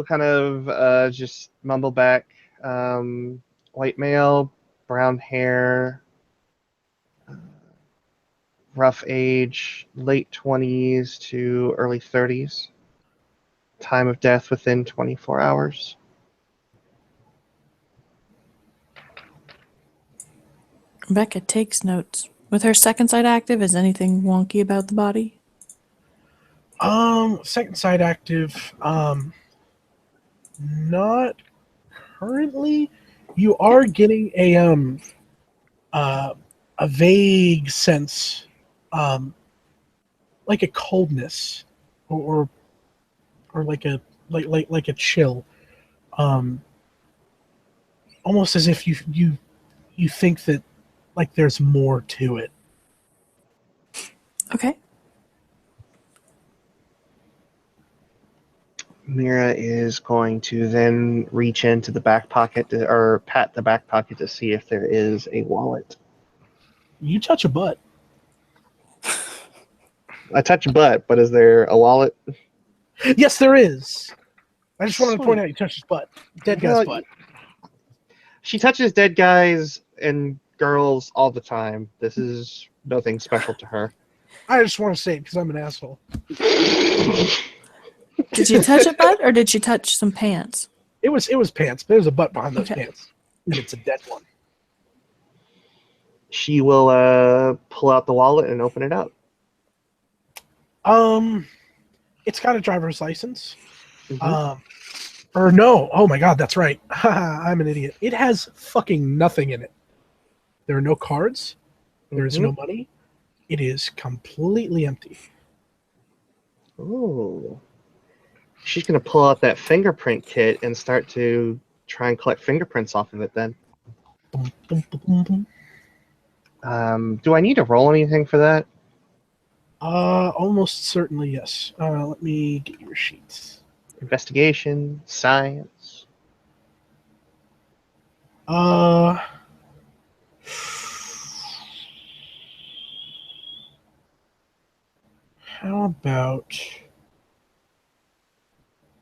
kind of just mumble back. White male, brown hair, rough age, late 20s to early 30s. Time of death within 24 hours. Rebecca takes notes. With her second sight active, is anything wonky about the body? Second sight active. Not currently, you are getting a vague sense, like a coldness, or like a chill, almost as if you think that like there's more to it. Okay. Mira is going to then reach into the back pocket or pat the back pocket to see if there is a wallet. You touch a butt. I touch a butt, but is there a wallet? Yes, there is. I just wanted to point Sweet. out you touched his butt. Dead Well, guy's butt. She touches dead guys and girls all the time. This is nothing special to her. I just want to say it because I'm an asshole. Did you touch a butt or did you touch some pants? It was pants. There's a butt behind those Okay. pants, and it's a dead one. She will pull out the wallet and open it up. It's got a driver's license. Mhm. Or no. Oh my god, that's right. I'm an idiot. It has fucking nothing in it. There are no cards. There is no money. It is completely empty. Ooh. She's going to pull out that fingerprint kit and start to try and collect fingerprints off of it then. Boom, boom, boom, boom, boom. Do I need to roll anything for that? Almost certainly yes. Let me get your sheets. Investigation, science. How about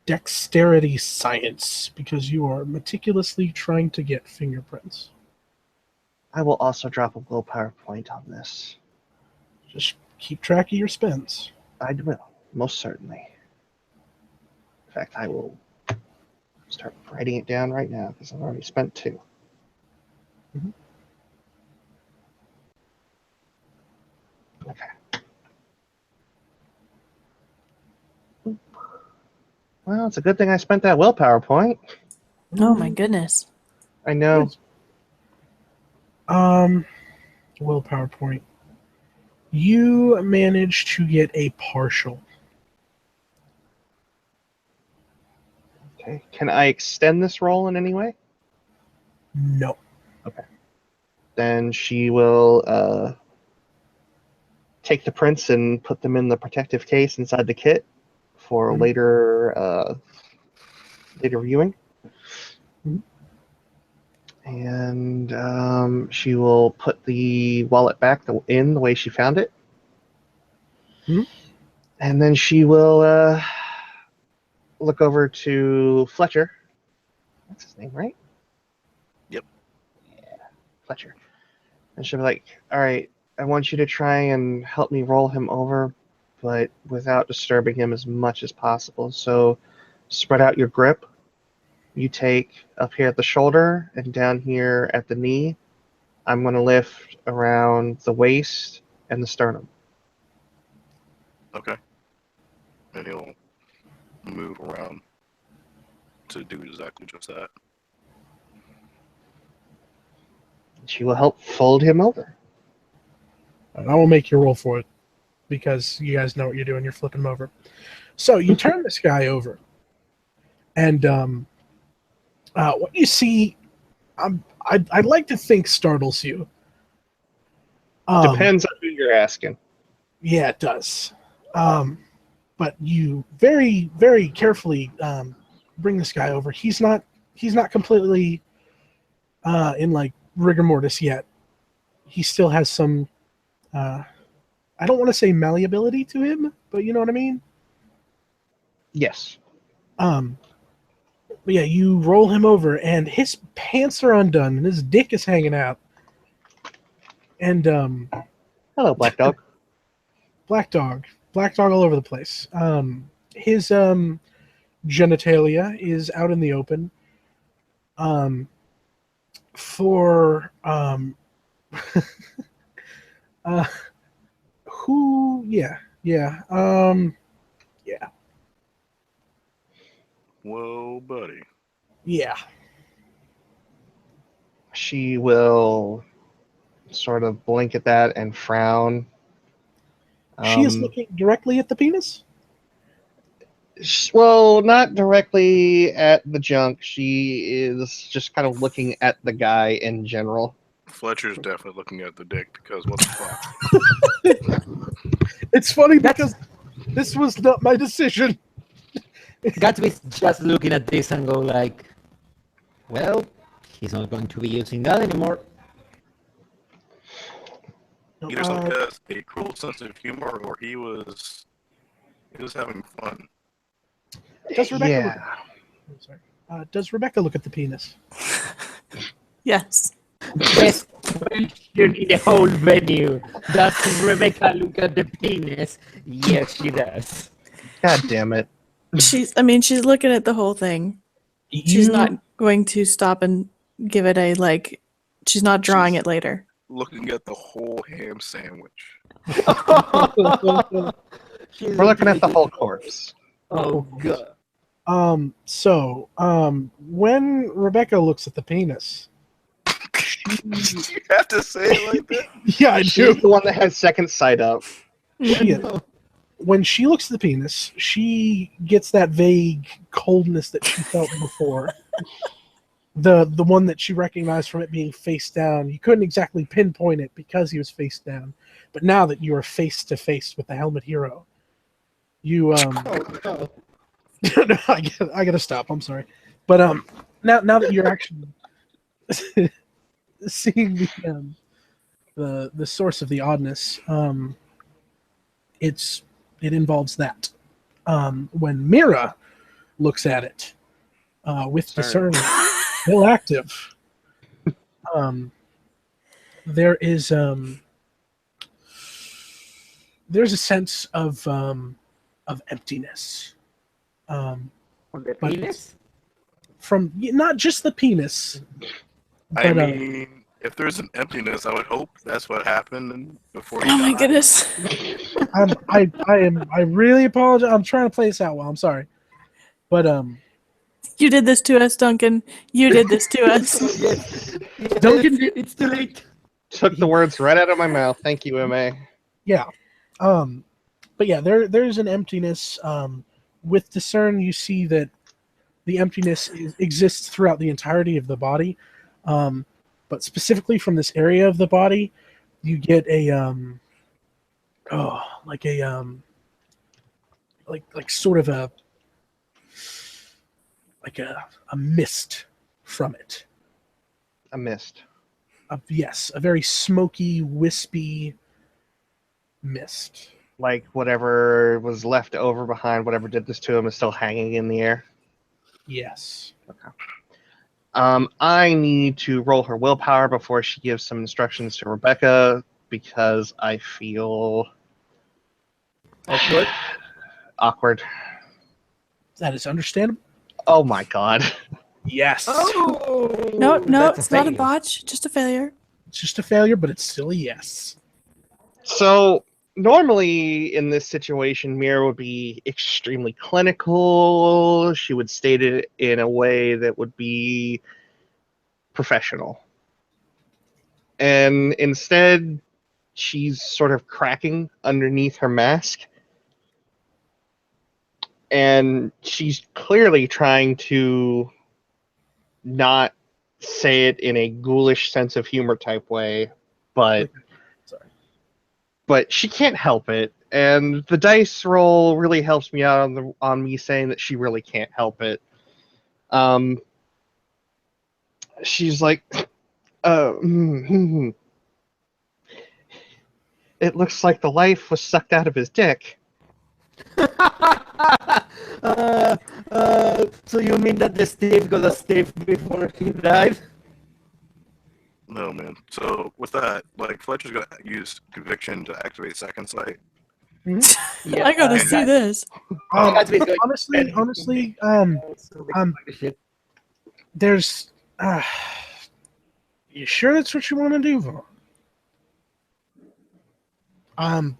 dexterity science? Because you are meticulously trying to get fingerprints. I will also drop a willpower point on this. Just keep track of your spends. I will, most certainly. In fact, I will start writing it down right now because I've already spent 2. Mhm. Okay. Well, it's a good thing I spent that willpower point. Oh my goodness. I know. Willpower point. You managed to get a partial. Okay. Can I extend this roll in any way? No. Then she will take the prints and put them in the protective case inside the kit for Mhm. later viewing. Mhm. And she will put the wallet back in the way she found it. Mhm. And then she will look over to Fletcher. That's his name, right? Yep. Yeah, Fletcher. And she'll be like, all right, I want you to try and help me roll him over, but without disturbing him as much as possible. So spread out your grip. You take up here at the shoulder and down here at the knee. I'm going to lift around the waist and the sternum. Okay. And he'll move around to do exactly just that. She will help fold him over. And I will make you roll for it because you guys know what you're doing. You're flipping him over. So you turn this guy over, and what you see, I'd like to think startles you. Depends on who you're asking. Yeah, it does. But you very, very carefully bring this guy over. He's not completely in like rigor mortis yet. He still has some. I don't want to say malleability to him, but you know what I mean. Yes. But yeah, you roll him over, and his pants are undone, and his dick is hanging out. And Hello, Black Dog. black dog all over the place. His genitalia is out in the open. For uh, who? Yeah. Yeah. Whoa, buddy. Yeah. she will sort of blink at that and frown. She is looking directly at the penis? Well, not directly at the junk. She is just kind of looking at the guy in general. Fletcher's definitely looking at the dick because what the fuck? It's funny because this was not my decision. Gatsby's just looking at this and go like, well, he's not going to be using that anymore. Either somebody has a cruel sense of humor or he was having fun. Does Rebecca Yeah. look at I'm sorry. Does Rebecca look at the penis? Yes. Best question in the whole venue. Does Rebecca look at the penis? Yes, she does. God damn it. She's looking at the whole thing. She's not going to stop and give it a, like, she's not drawing it later. Looking at the whole ham sandwich. We're looking at the whole corpse. Oh, God. When Rebecca looks at the penis, You have to say it like that? yeah, I do. She's the one that has second sight up. She is. When she looks at the penis, she gets that vague coldness that she felt before. The one that she recognized from it being face down. You couldn't exactly pinpoint it because he was face down. But now that you are face to face with the helmet hero, you Oh, no, I gotta stop. I'm sorry, but now that you're actually seeing the source of the oddness, it involves that. When Mira looks at it with discerning, still active, there's a sense of emptiness. on the But penis? from not just the penis. I But, mean, if there's an emptiness, I would hope that's what happened and before he Oh my died. goodness. I really apologize. I'm trying to play this out well. I'm sorry, but You did this to us, Duncan. You did this to us. Yes. Duncan It's too late. Took the words right out of my mouth. Thank you, MA. yeah, but yeah, there's an emptiness. With discern, you see that the emptiness exists throughout the entirety of the body, but specifically from this area of the body, you get a like sort of a mist from it. A mist. Yes, a very smoky, wispy mist. Like whatever was left over behind whatever did this to him is still hanging in the air. Yes. I need to roll her willpower before she gives some instructions to Rebecca because I feel Awkward. awkward. That is understandable. Oh my god. Yes. Oh, No, that's it's not a failure. botch, just a failure. It's just a failure, but it's still a yes. So normally in this situation, Mira would be extremely clinical. She would state it in a way that would be professional. And instead, she's sort of cracking underneath her mask. And she's clearly trying to not say it in a ghoulish sense of humor type way, but Sorry. but she can't help it, and the dice roll really helps me out on me saying that she really can't help it. She's like, it looks like the life was sucked out of his dick. So you mean that the Steve got a Steve before he died? No, man. So with that, like Fletcher's gonna use conviction to activate second sight. Yeah, I gotta see this. Gatsby's going- Honestly, So shit. there's. You sure that's what you want to do, Vaughn?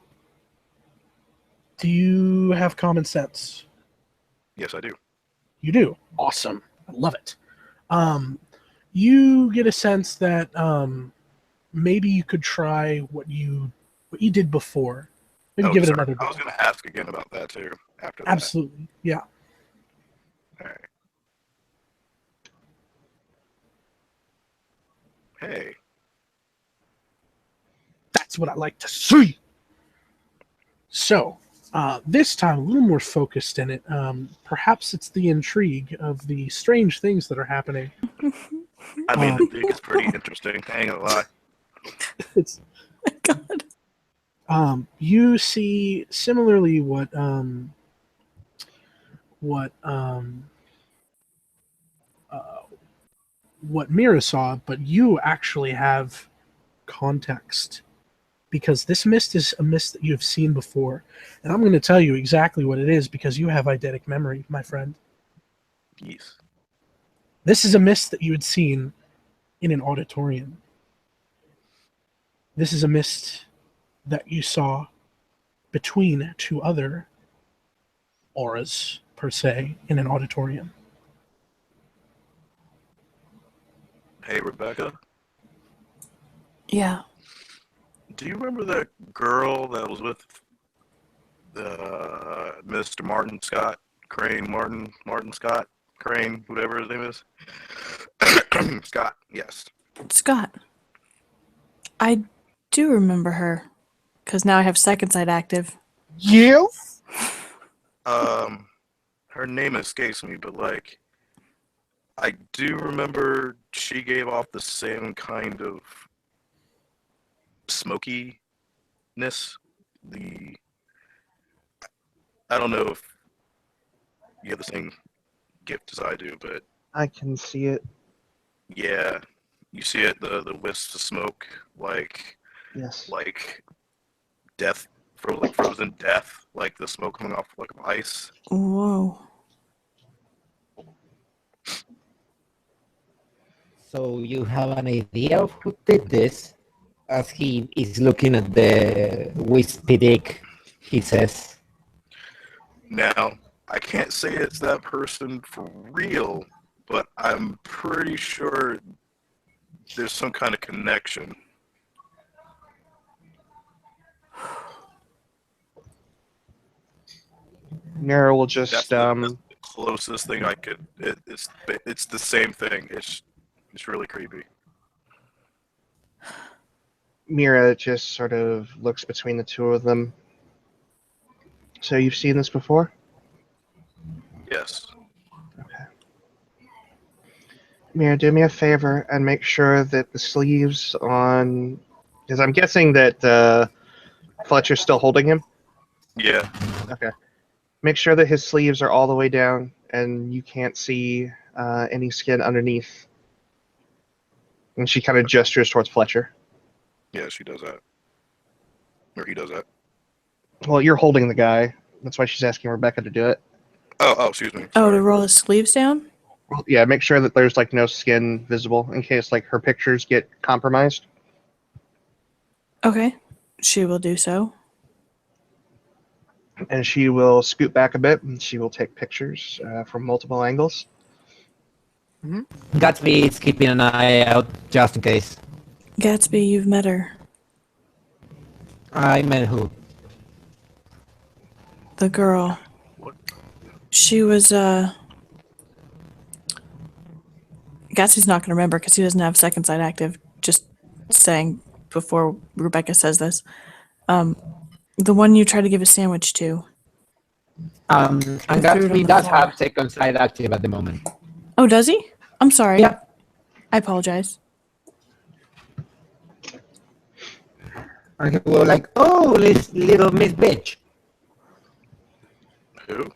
Do you have common sense? Yes, I do. You do. Awesome. I love it. you get a sense that maybe you could try what you did before. Maybe give it sorry. another I go. was going to ask again about that too after that. Absolutely, yeah. All right. Hey. That's what I like to see. So, this time a little more focused in it. Perhaps it's the intrigue of the strange things that are happening. I mean, the Duke is pretty interesting. I ain't gonna lie. It's God. you see similarly what what Mira saw, but you actually have context because this mist is a mist that you've seen before, and I'm going to tell you exactly what it is because you have eidetic memory, my friend. Yes. This is a mist that you had seen in an auditorium. This is a mist that you saw between two other auras, per se, in an auditorium. Hey, Rebecca. Yeah. Do you remember that girl that was with Mr. Martin Scott? Crane Martin Scott? Crane, whatever his name is? Scott, yes. Scott. I do remember her. Because now I have second sight active. You? Her name escapes me, but like, I do remember she gave off the same kind of smokiness. I don't know if you have the same gift as I do, but I can see it. yeah, you see it, the wisps of smoke, like Yes. death, like frozen death, like the smoke coming off like ice. Whoa. So you have an idea of who did this? As he is looking at the wispy dick, he says. Now, I can't say it's that person for real, but I'm pretty sure there's some kind of connection. Nero will just That's the closest thing I could. It's the same thing. It's really creepy. Mira just sort of looks between the two of them. So you've seen this before? Yes. Okay. Mira, do me a favor and make sure that the sleeves on... Because I'm guessing that Fletcher's still holding him. Yeah. Okay. Make sure that his sleeves are all the way down and you can't see any skin underneath. And she kind of gestures towards Fletcher. Yeah, she does that. Or he does that. Well, you're holding the guy. That's why she's asking Rebecca to do it. Oh, excuse me. Oh, Sorry. to roll his sleeves down? Well, yeah, make sure that there's like no skin visible in case like her pictures get compromised. Okay. She will do so. And she will scoot back a bit and she will take pictures from multiple angles. Gatsby is keeping an eye out just in case. Gatsby, you've met her. I met who? The girl. What? She was, Gatsby's not going to remember because he doesn't have second sight active. Just saying before Rebecca says this. The one you tried to give a sandwich to. And threw it on Gatsby the does floor. have second sight active at the moment. Oh, does he? I'm sorry. Yeah. I apologize. And he will like, oh, this little Miss Bitch. Who?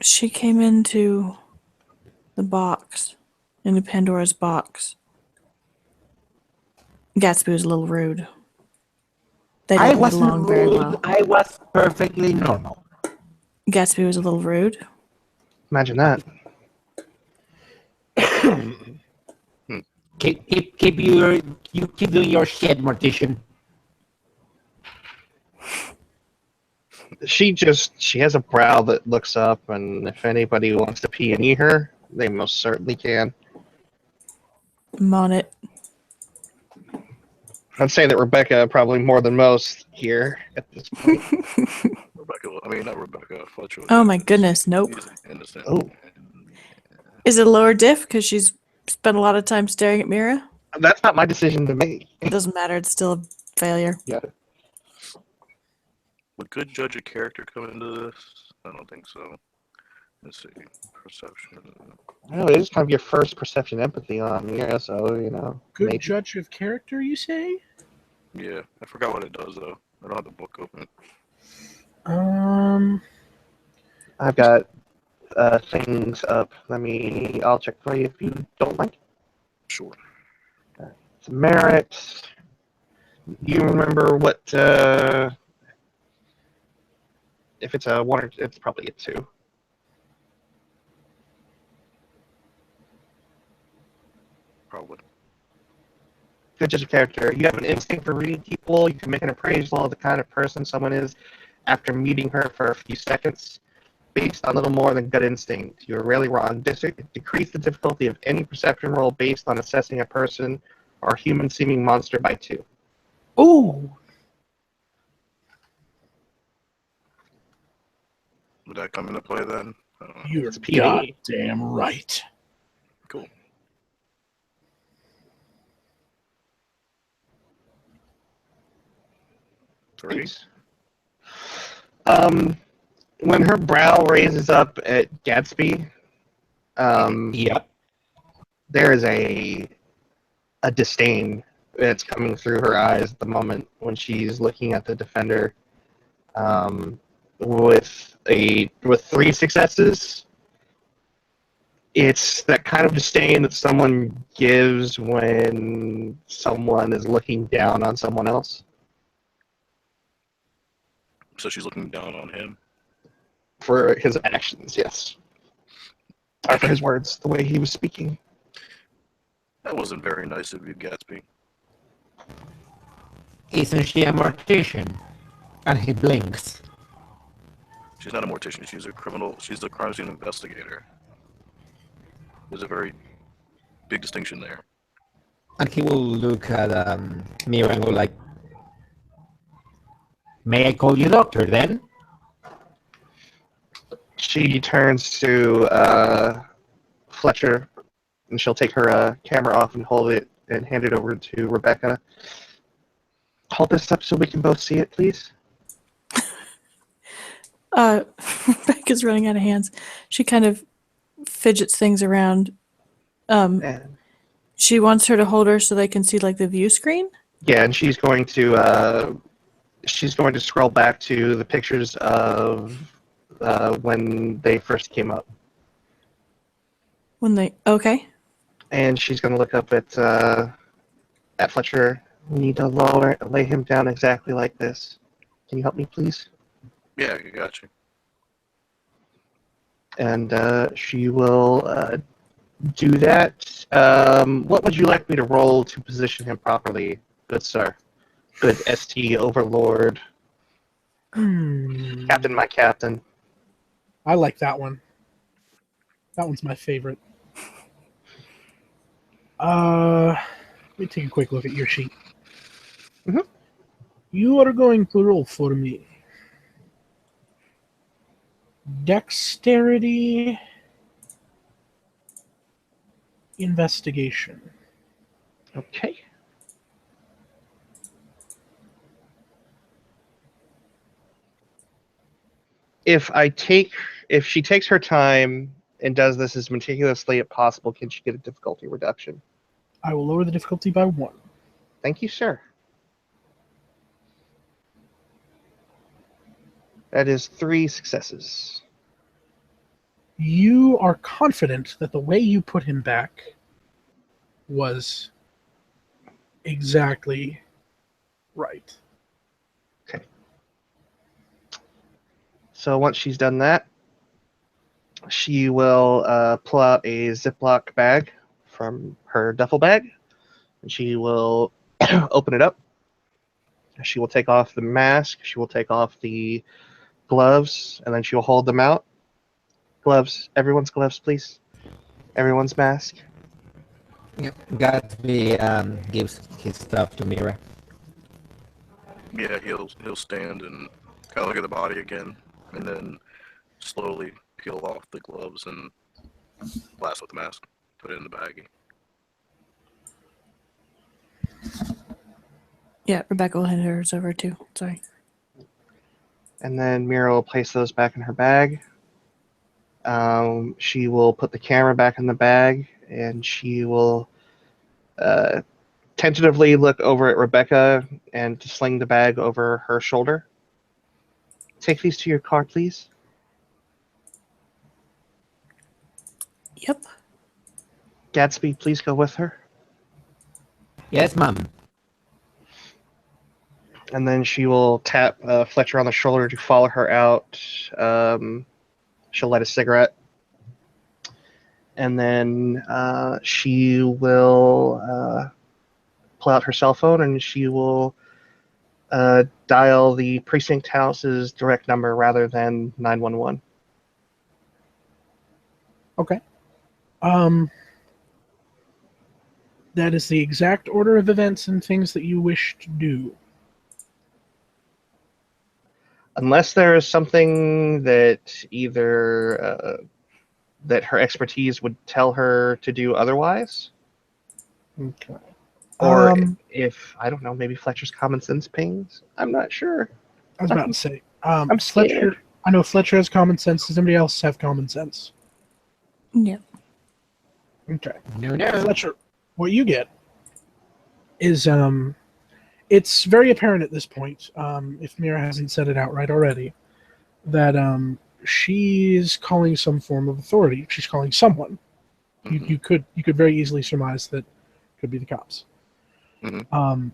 She came into the box, into Pandora's box. Gatsby was a little rude. They I didn't get wasn't along very rude. well. I was perfectly normal. Gatsby was a little rude. Imagine that. Keep doing your shit, Mortician. She has a brow that looks up, and if anybody wants to P&E her, they most certainly can. I'm on it. I'd say that Rebecca probably more than most here at this point. Rebecca, I mean, not Rebecca. Fletcher. Oh my goodness, nope. He's innocent. Oh. Is it a lower diff because she's spent a lot of time staring at Mira? That's not my decision to make. It doesn't matter. It's still a failure. Yeah. Would good judge a character come into this? I don't think so. Let's see. Perception. No, it is kind of your first perception empathy on here, so, you know. Good maybe. judge of character, you say? Yeah, I forgot what it does though. I don't have the book open. I've got things up. I'll check for you if you don't mind. Sure. It's merit. You remember what, if it's a 1 or it's probably a 2. Probably. Good judge of character. You have an instinct for reading people. You can make an appraisal of the kind of person someone is after meeting her for a few seconds. Based on little more than gut instinct, you are rarely wrong. Decrease the difficulty of any perception roll based on assessing a person or human-seeming monster by 2. Ooh, Would that come into play then? you're It's PD. goddamn right. Cool. Three. When her brow raises up at Gatsby, Yep. there is a disdain that's coming through her eyes at the moment when she's looking at the defender. With 3 successes, it's that kind of disdain that someone gives when someone is looking down on someone else. So she's looking down on him. For his actions, yes. Or for his words, the way he was speaking. That wasn't very nice of you, Gatsby. Isn't she a mortician? And he blinks. She's not a mortician. She's a criminal. She's a crime scene investigator. There's a very big distinction there. And he will look at Mira and go like, "May I call you doctor then?" She turns to Fletcher, and she'll take her camera off and hold it and hand it over to Rebecca. Hold this up so we can both see it, please. Rebecca's running out of hands. She kind of fidgets things around. And, She wants her to hold her so they can see like the view screen. yeah, and she's going to scroll back to the pictures of when they first came up, Okay. and she's going to look up at Fletcher. We need to lay him down exactly like this. Can you help me, please? Yeah, I got you. And she will do that. What would you like me to roll to position him properly, good sir? Good ST Overlord. Captain, my captain. I like that one. That one's my favorite. Let me take a quick look at your sheet. Mhm. You are going to roll for me. Dexterity investigation. Okay. If she takes her time and does this as meticulously as possible, can she get a difficulty reduction? I will lower the difficulty by 1. Thank you, sir. That is 3 successes. You are confident that the way you put him back was exactly right. Okay. So once she's done that, she will pull out a Ziploc bag from her duffel bag, and she will open it up. She will take off the mask. She will take off the gloves, and then she will hold them out. Gloves. Everyone's gloves, please. Everyone's mask. Yep. Gatsby gives his stuff to Mira. Yeah, he'll stand and kind of look at the body again, and then slowly peel off the gloves and blast with the mask. Put it in the baggie. Yeah, Rebecca will hand hers over too. Sorry. And then Mira will place those back in her bag. She will put the camera back in the bag, and she will tentatively look over at Rebecca and sling the bag over her shoulder. Take these to your car, please. Yep. Gatsby, please go with her. Yes, Mom. And then she will tap Fletcher on the shoulder to follow her out. She'll light a cigarette. And then she will pull out her cell phone and she will dial the precinct house's direct number rather than 911. Okay. That is the exact order of events and things that you wish to do. Unless there is something that either that her expertise would tell her to do otherwise, Okay. or if I don't know, maybe Fletcher's common sense pings. I'm not sure. I was about to say, I'm Fletcher. scared. I know Fletcher has common sense. Does anybody else have common sense? Yep. Okay. No. Fletcher, what you get is it's very apparent at this point, if Mira hasn't said it outright already, that she's calling some form of authority. She's calling someone. Mhm. You could very easily surmise that it could be the cops. Mhm.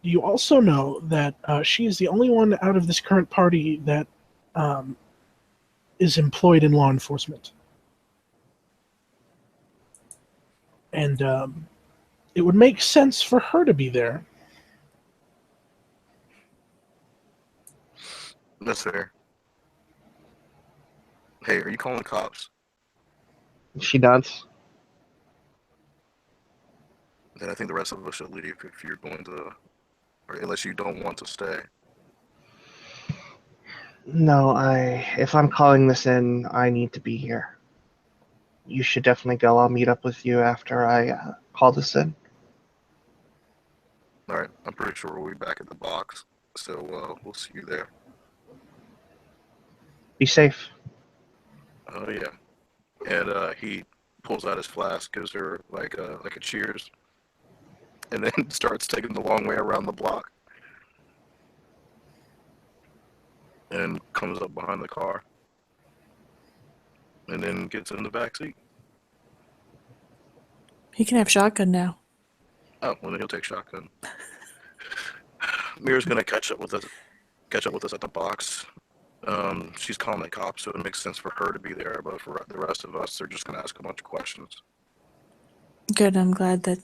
You also know that she is the only one out of this current party that is employed in law enforcement. And it would make sense for her to be there. That's fair. Hey, are you calling the cops? She does. Then I think the rest of us should leave if you're going to, or unless you don't want to stay. No, if I'm calling this in, I need to be here. You should definitely go. I'll meet up with you after I call this in. All right, I'm pretty sure we'll be back at the box, so we'll see you there. Be safe. Oh yeah. And he pulls out his flask, gives her like a cheers, and then starts taking the long way around the block, and comes up behind the car, and then gets in the back seat. He can have shotgun now. Oh, well then he'll take shotgun. Mira's gonna catch up with us at the box. She's calling the cops, so it makes sense for her to be there, but for the rest of us, they're just gonna ask a bunch of questions. Good. I'm glad that.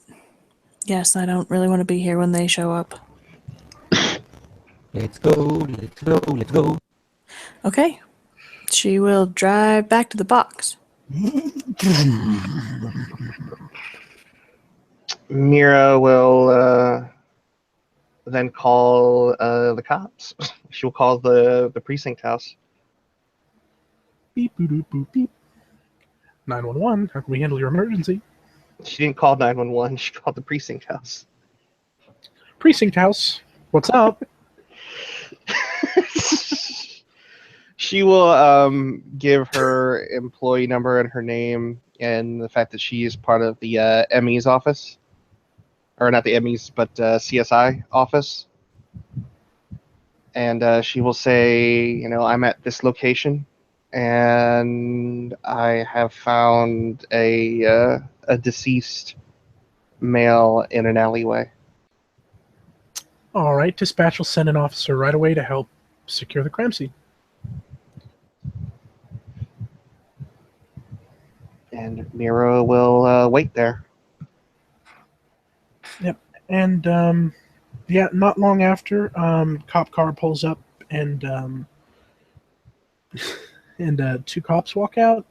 Yes, I don't really want to be here when they show up. Let's go. Okay. She will drive back to the box. Mira will then call the cops. She'll call the precinct house. Beep, boop, boop, boop, beep. 911, how can we handle your emergency? She didn't call 911. She called the precinct house. Precinct house, what's up? She will give her employee number and her name and the fact that she is part of the ME's office. Or not the ME's, but CSI office. And she will say, I'm at this location, and I have found a deceased male in an alleyway. All right, dispatch will send an officer right away to help secure the crime scene. And Mira will wait there. Yep, and yeah, not long after, cop car pulls up, and two cops walk out.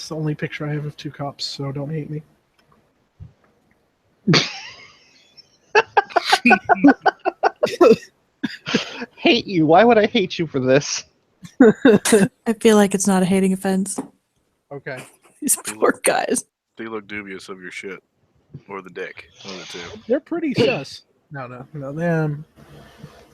the only picture I have of two cops, so don't hate me. Hate you? Why would I hate you for this? I feel like it's not a hating offense. Okay. These poor guys. They look dubious of your shit. Or the dick. One of the two. They're pretty sus. No.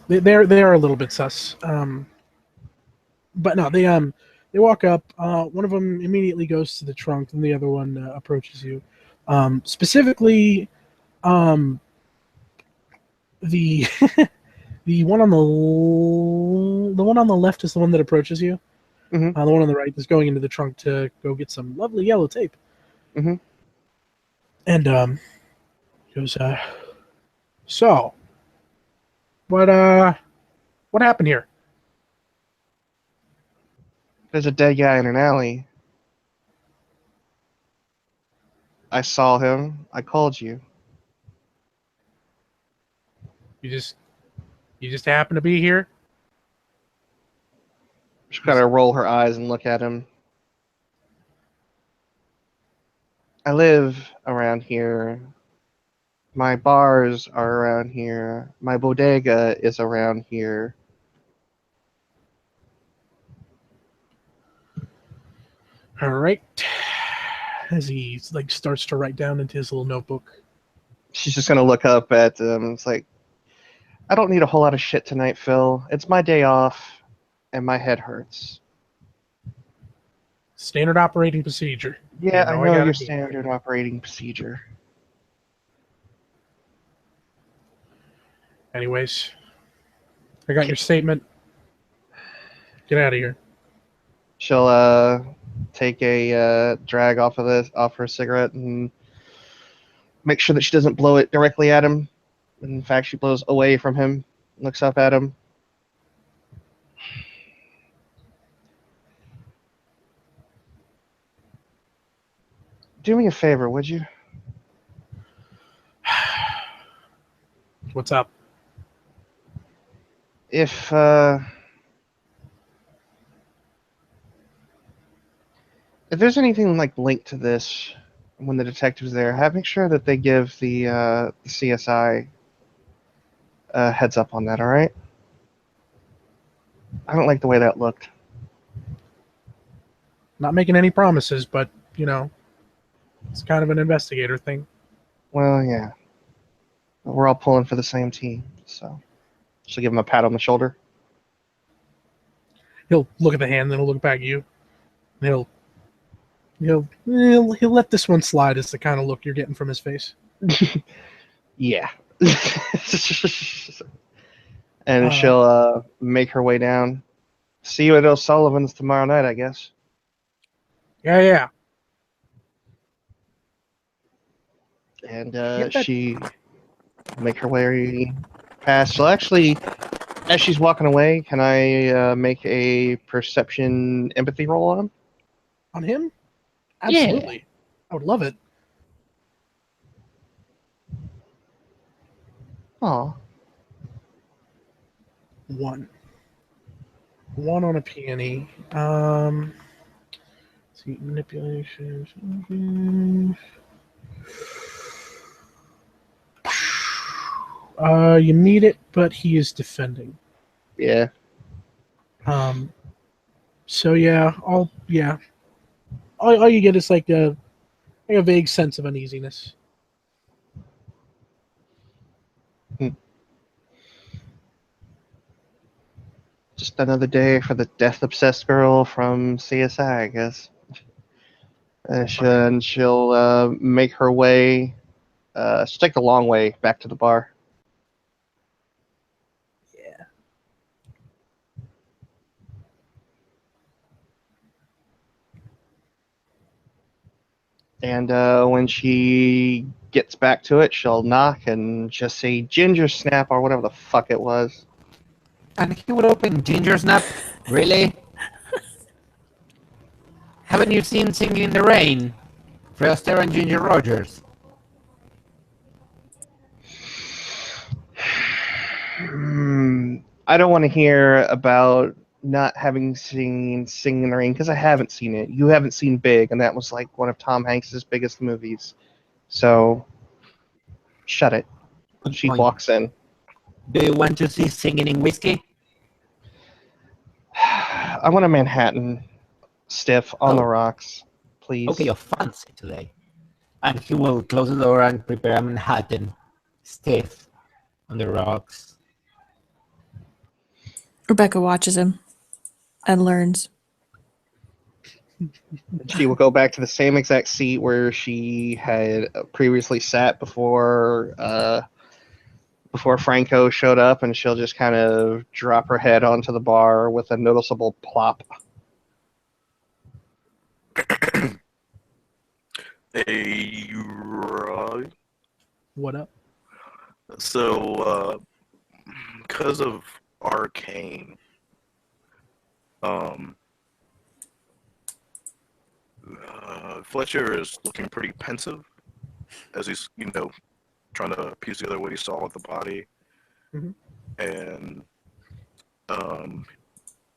They are a little bit sus. But no, they walk up. One of them immediately goes to the trunk, and the other one approaches you. Specifically, the the one on the one on the left is the one that approaches you. Mhm. The one on the right is going into the trunk to go get some lovely yellow tape. Mhm. And he goes, so what happened here? There's a dead guy in an alley. I saw him. I called you. You just happen to be here? She kind of roll her eyes and look at him. I live around here. My bars are around here. My bodega is around here. All right. As he like starts to write down into his little notebook. She's just gonna look up at him. It's like, I don't need a whole lot of shit tonight, Phil. It's my day off, and my head hurts. Standard operating procedure. Yeah, I know gotta your do it. standard operating procedure. Anyways, I got your statement. Get out of here. She'll take a drag off her cigarette, and make sure that she doesn't blow it directly at him. In fact, she blows away from him, looks up at him. Do me a favor, would you? What's up? If there's anything like linked to this, when the detective's there, make sure that they give the CSI a heads up on that. All right? I don't like the way that looked. Not making any promises, but it's kind of an investigator thing. Well, yeah. We're all pulling for the same team, so she'll give him a pat on the shoulder. He'll look at the hand, then he'll look back at you. And he'll let this one slide. Is the kind of look you're getting from his face. Yeah. And she'll make her way down. See you at O'Sullivan's tomorrow night, I guess. Yeah. And she make her way past. She'll actually, as she's walking away, can I make a perception empathy roll on him? On him? Yeah. Absolutely. I would love it. Aw. 1 on a peony. See, manipulation. You meet it, but he is defending. Yeah. So yeah, all you get is like a vague sense of uneasiness. Just another day for the death-obsessed girl from CSI, I guess. She'll make her way. She'll take the long way back to the bar. Yeah. And when she gets back to it, she'll knock and just say ginger snap or whatever the fuck it was. And he would open Ginger Snap? Really? Haven't you seen Singing in the Rain? Fred Astaire and Ginger Rogers. I don't want to hear about not having seen Singing in the Rain, because I haven't seen it. You haven't seen Big, and that was like one of Tom Hanks's biggest movies. So, shut it. Good She point. walks in. Do you want to see Singing in Whiskey? I want a Manhattan stiff on the Oh. rocks, please. Okay, you're fancy today. And he will close the door and prepare a Manhattan stiff on the rocks. Rebecca watches him and learns. She will go back to the same exact seat where she had previously sat before Franco showed up, and she'll just kind of drop her head onto the bar with a noticeable plop. Hey, right. What up? So, because of Arcane, Fletcher is looking pretty pensive as he's, trying to piece together what he saw with the body. Mhm. And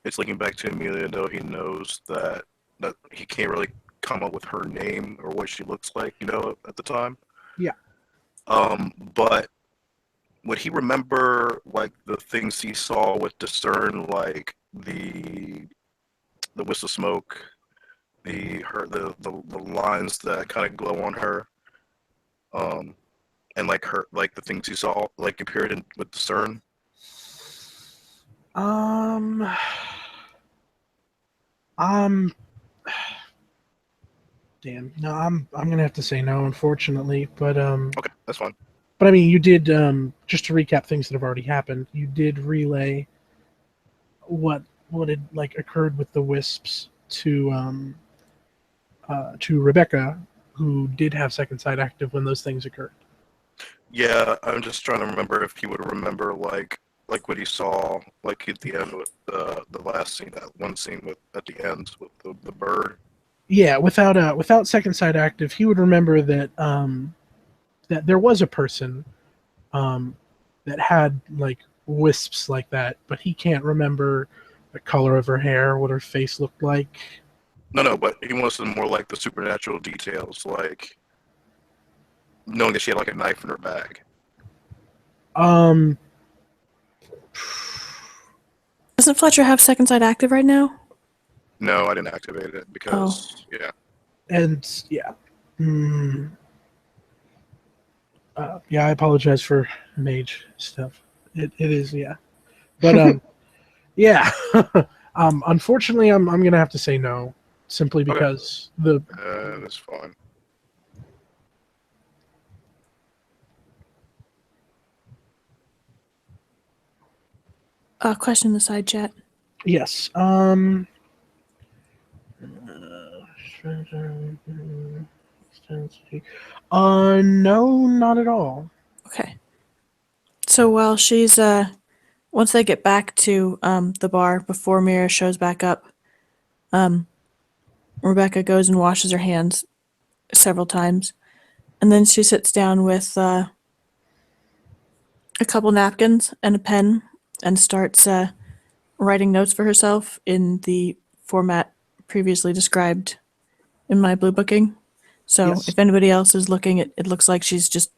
it's looking back to Amelia, though he knows that he can't really come up with her name or what she looks like, at the time. Yeah. But would he remember like the things he saw with Discern, like the wisp of smoke, the lines that kind of glow on her, and like the things he saw like appeared in with Discern? Damn. No, I'm gonna have to say no, unfortunately. But Okay, that's fine. But I mean, you did just to recap things that have already happened. You did relay what had like occurred with the wisps to Rebecca, who did have second sight active when those things occurred. Yeah, I'm just trying to remember if he would remember like what he saw like at the end with the last scene, that one scene with at the end with the bird. Yeah, without second sight active, he would remember that that there was a person that had like wisps like that, but he can't remember the color of her hair, what her face looked like. No, but he wants some more like the supernatural details, like knowing that she had like a knife in her bag. Doesn't Fletcher have second sight active right now? No, I didn't activate it because yeah. And yeah. Yeah, I apologize for mage stuff. It is, yeah. But yeah. Unfortunately I'm gonna have to say no, simply because That's fine. Question in the side chat. yes. No, not at all. Okay. So while she's once they get back to the bar before Mira shows back up, Rebecca goes and washes her hands several times, and then she sits down with a couple napkins and a pen and starts writing notes for herself in the format previously described in my blue booking. So Yes. if anybody else is looking, it looks like she's just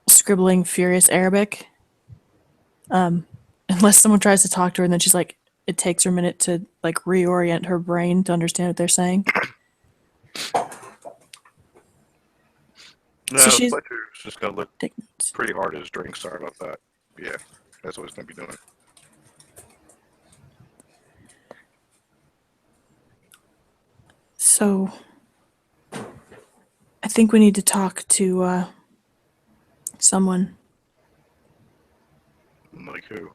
scribbling furious Arabic. Unless someone tries to talk to her, and then she's like, it takes her a minute to like reorient her brain to understand what they're saying. No, So she's Fletcher's just gonna look taking notes. pretty hard at his drink. Sorry about that. Yeah, that's what he's gonna be doing. So I think we need to talk to someone. Like who?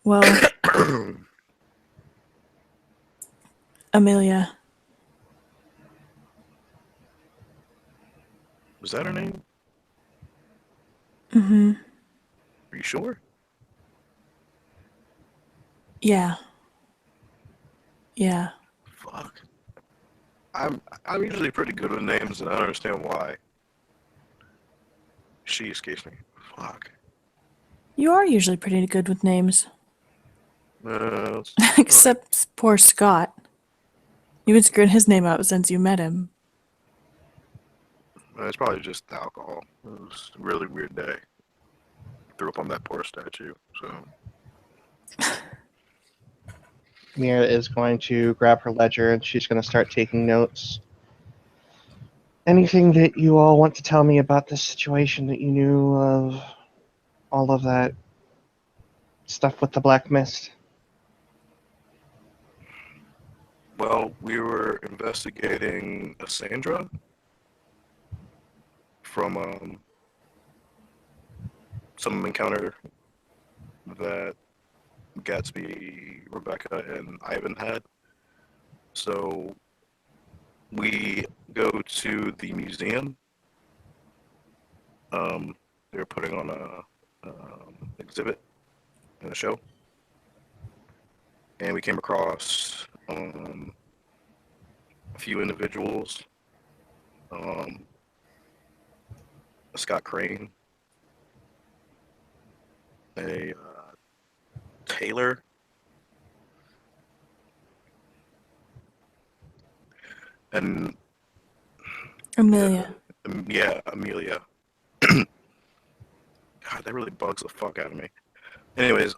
Well, Amelia. Was that her name? Mm-hmm. Are you sure? Yeah. Yeah. Fuck. I'm usually pretty good with names, and I don't understand why. She escapes me. Fuck. You are usually pretty good with names. Except poor Scott. You've been screwing his name up since you met him. It's probably just the alcohol. It was a really weird day. Threw up on that poor statue. So Mira is going to grab her ledger and she's going to start taking notes. Anything that you all want to tell me about this situation that you knew of, all of that stuff with the Black Mist? well, we were investigating a Sandra from some encounter that Gatsby, Rebecca, and Ivan had. So we go to the museum. They're putting on a exhibit and a show, and we came across a few individuals. Scott Crane, a Taylor, and Amelia. yeah, Amelia. God, that really bugs the fuck out of me. Anyways,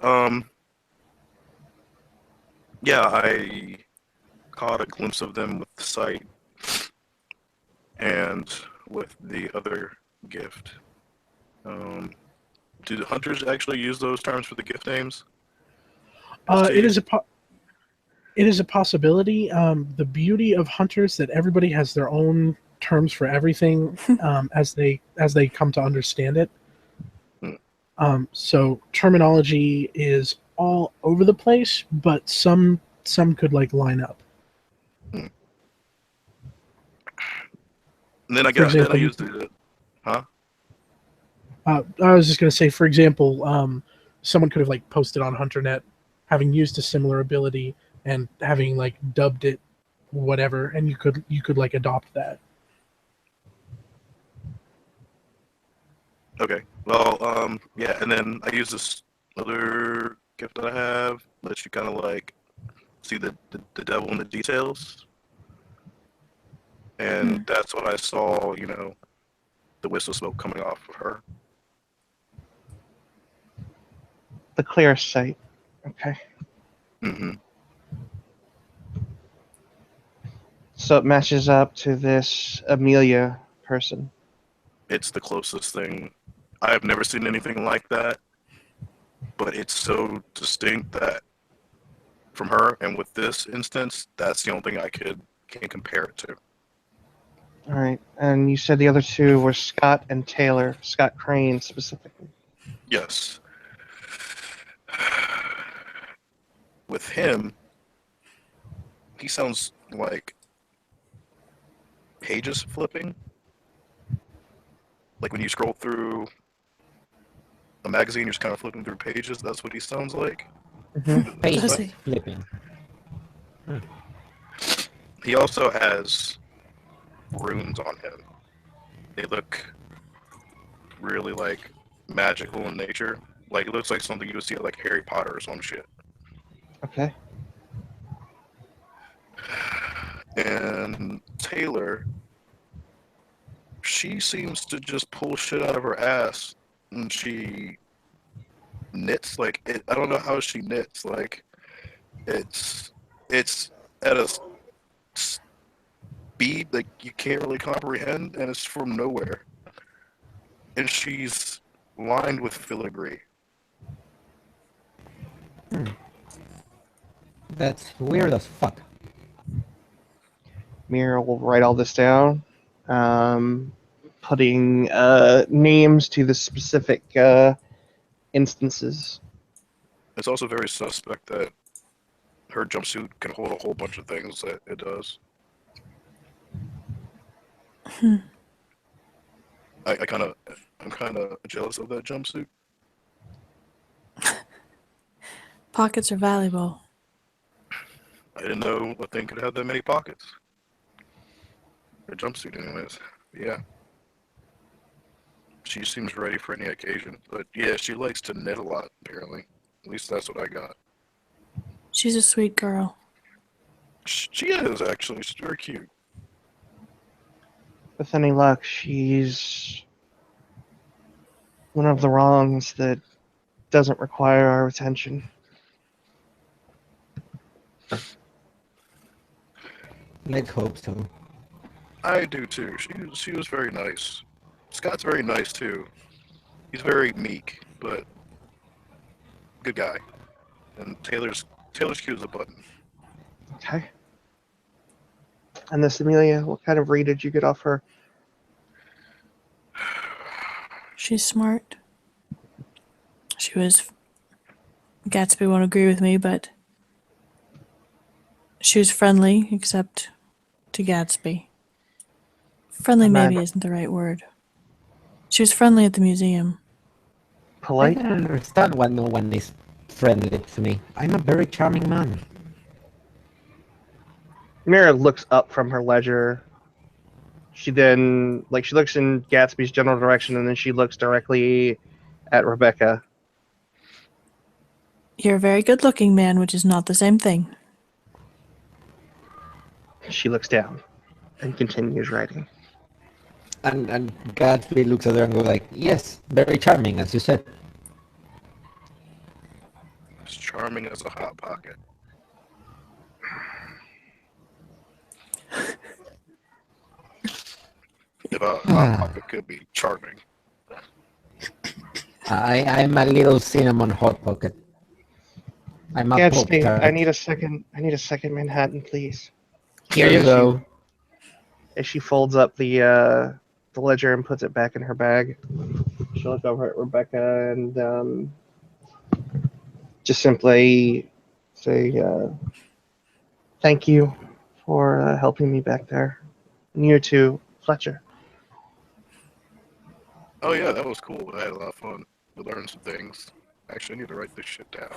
yeah, I caught a glimpse of them with the sight and with the other gift. Do the hunters actually use those terms for the gift names? It is a possibility. The beauty of hunters that everybody has their own terms for everything as they come to understand it. So terminology is all over the place, but some could like line up. And then I For guess then I example, used the huh? I was just going to say, for example, someone could have like posted on HunterNet, having used a similar ability and having like dubbed it whatever, and you could like adopt that. Okay. Well, yeah, and then I use this other gift that I have, lets you kind of like see the devil in the details, and that's what I saw. You know, the whistle smoke coming off of her. The clear sight. Okay. Hmm. So it matches up to this Amelia person. It's the closest thing. I have never seen anything like that, but it's so distinct that from her, and with this instance, that's the only thing I can compare it to. All right. And you said the other two were Scott and Taylor. Scott Crane specifically. Yes. With him, he sounds like pages flipping. Like when you scroll through a magazine, you're just kind of flipping through pages. That's what he sounds like. Mm-hmm. Page Does he? flipping. He also has runes on him. They look really like magical in nature. Like it looks like something you would see at like Harry Potter or some shit. Okay. And Taylor, she seems to just pull shit out of her ass, and she knits like it. I don't know how she knits. Like it's at a speed like you can't really comprehend, and it's from nowhere. And she's lined with filigree. That's weird as fuck. Mira will write all this down, putting names to the specific instances. It's also very suspect that her jumpsuit can hold a whole bunch of things that it does. I'm kind of jealous of that jumpsuit. Pockets are valuable. I didn't know a thing could have that many pockets. Her jumpsuit, anyways. Yeah, she seems ready for any occasion. But yeah, she likes to knit a lot. Apparently, at least that's what I got. She's a sweet girl. She is, actually. She's very cute. With any luck, she's one of the wrongs that doesn't require our attention. Let's hope so. I do, too. She was very nice. Scott's very nice, too. He's very meek, but good guy. And Taylor's cute as a button. Okay. And this Amelia, what kind of read did you get off her? She's smart. She was. Gatsby won't agree with me, but she was friendly, except to Gatsby. Friendly maybe isn't the right word. She was friendly at the museum. I Polite? don't understand why no one is friendly to me. I'm a very charming man. Mira looks up from her ledger. She then, she looks in Gatsby's general direction, and then she looks directly at Rebecca. You're a very good-looking man, which is not the same thing. She looks down and continues writing. And Gatsby looks at her and goes like, yes, very charming, as you said. As charming as a hot pocket. If a hot pocket could be charming. I'm a little cinnamon hot pocket. I'm a Gatsby, Pop-Tart. I need a second Manhattan, please. Here you go. As she folds up the ledger and puts it back in her bag, she'll look over at Rebecca and just simply say, thank you for helping me back there. And you too, Fletcher. Oh yeah, that was cool. I had a lot of fun. We learned some things. Actually, I need to write this shit down.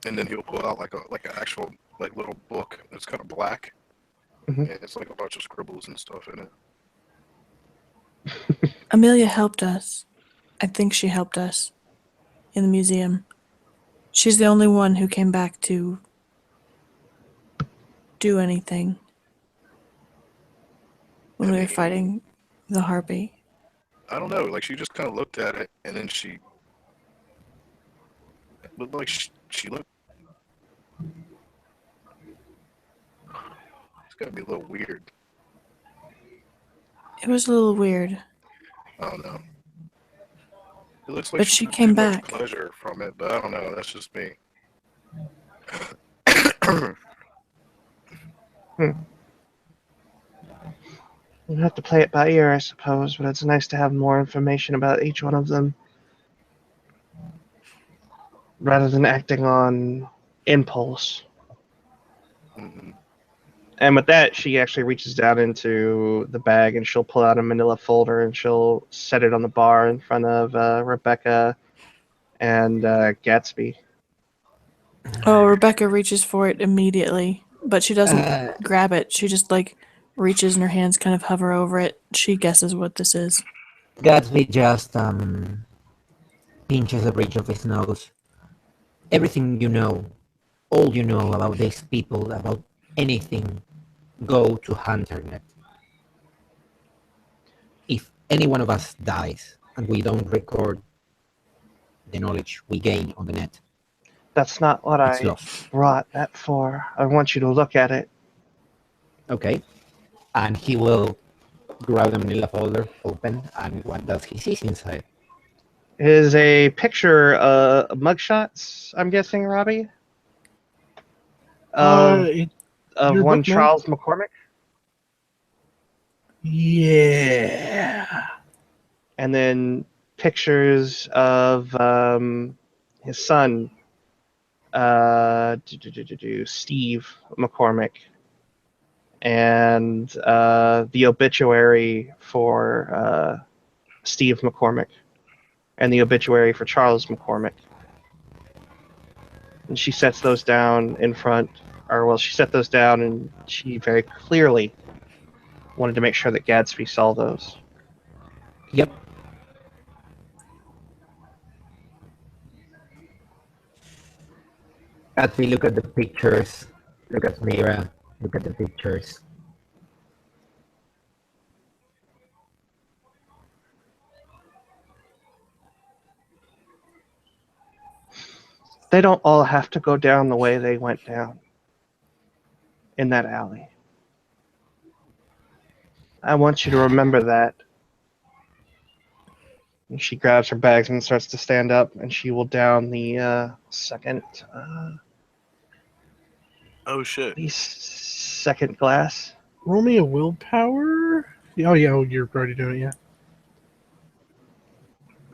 And then he'll pull out like an actual little book that's kind of black, Mhm. and it's like a bunch of scribbles and stuff in it. Amelia helped us. I think she helped us in the museum. She's the only one who came back to do anything when we were fighting the harpy. I don't know. Like she just kind of looked at it, and then she looked like she looked. It's gotta be a little weird. It was a little weird. I don't know. It looks like But she got came too much back. pleasure from it, but I don't know. That's just me. You have to play it by ear, I suppose, but it's nice to have more information about each one of them rather than acting on impulse. Mhm. And with that, she actually reaches down into the bag and she'll pull out a manila folder and she'll set it on the bar in front of Rebecca and Gatsby. Oh, Rebecca reaches for it immediately, but she doesn't grab it. She just reaches and her hands kind of hover over it. She guesses what this is. Gatsby just pinches the bridge of his nose. Everything you know, all you know about these people, about anything, go to HunterNet. If any one of us dies and we don't record the knowledge we gain on the net, That's not what it's I lost. brought that for. I want you to look at it. Okay? And he will grab the manila folder, open, and what does he see inside? It is a picture of mugshots, I'm guessing, Robbie? Of Your one book, man. Charles McCormick. Yeah. And then pictures of his son, Steve McCormick, and the obituary for Steve McCormick, and the obituary for Charles McCormick. And she sets those down in front, she set those down, and she very clearly wanted to make sure that Gadsby saw those. Yep. As we look at the pictures, look at Mira, look at the pictures. They don't all have to go down the way they went down in that alley. I want you to remember that. And she grabs her bags and starts to stand up, and she will down the second Oh shit! second glass. Roll me a willpower. Oh yeah, you're already doing it. Yeah.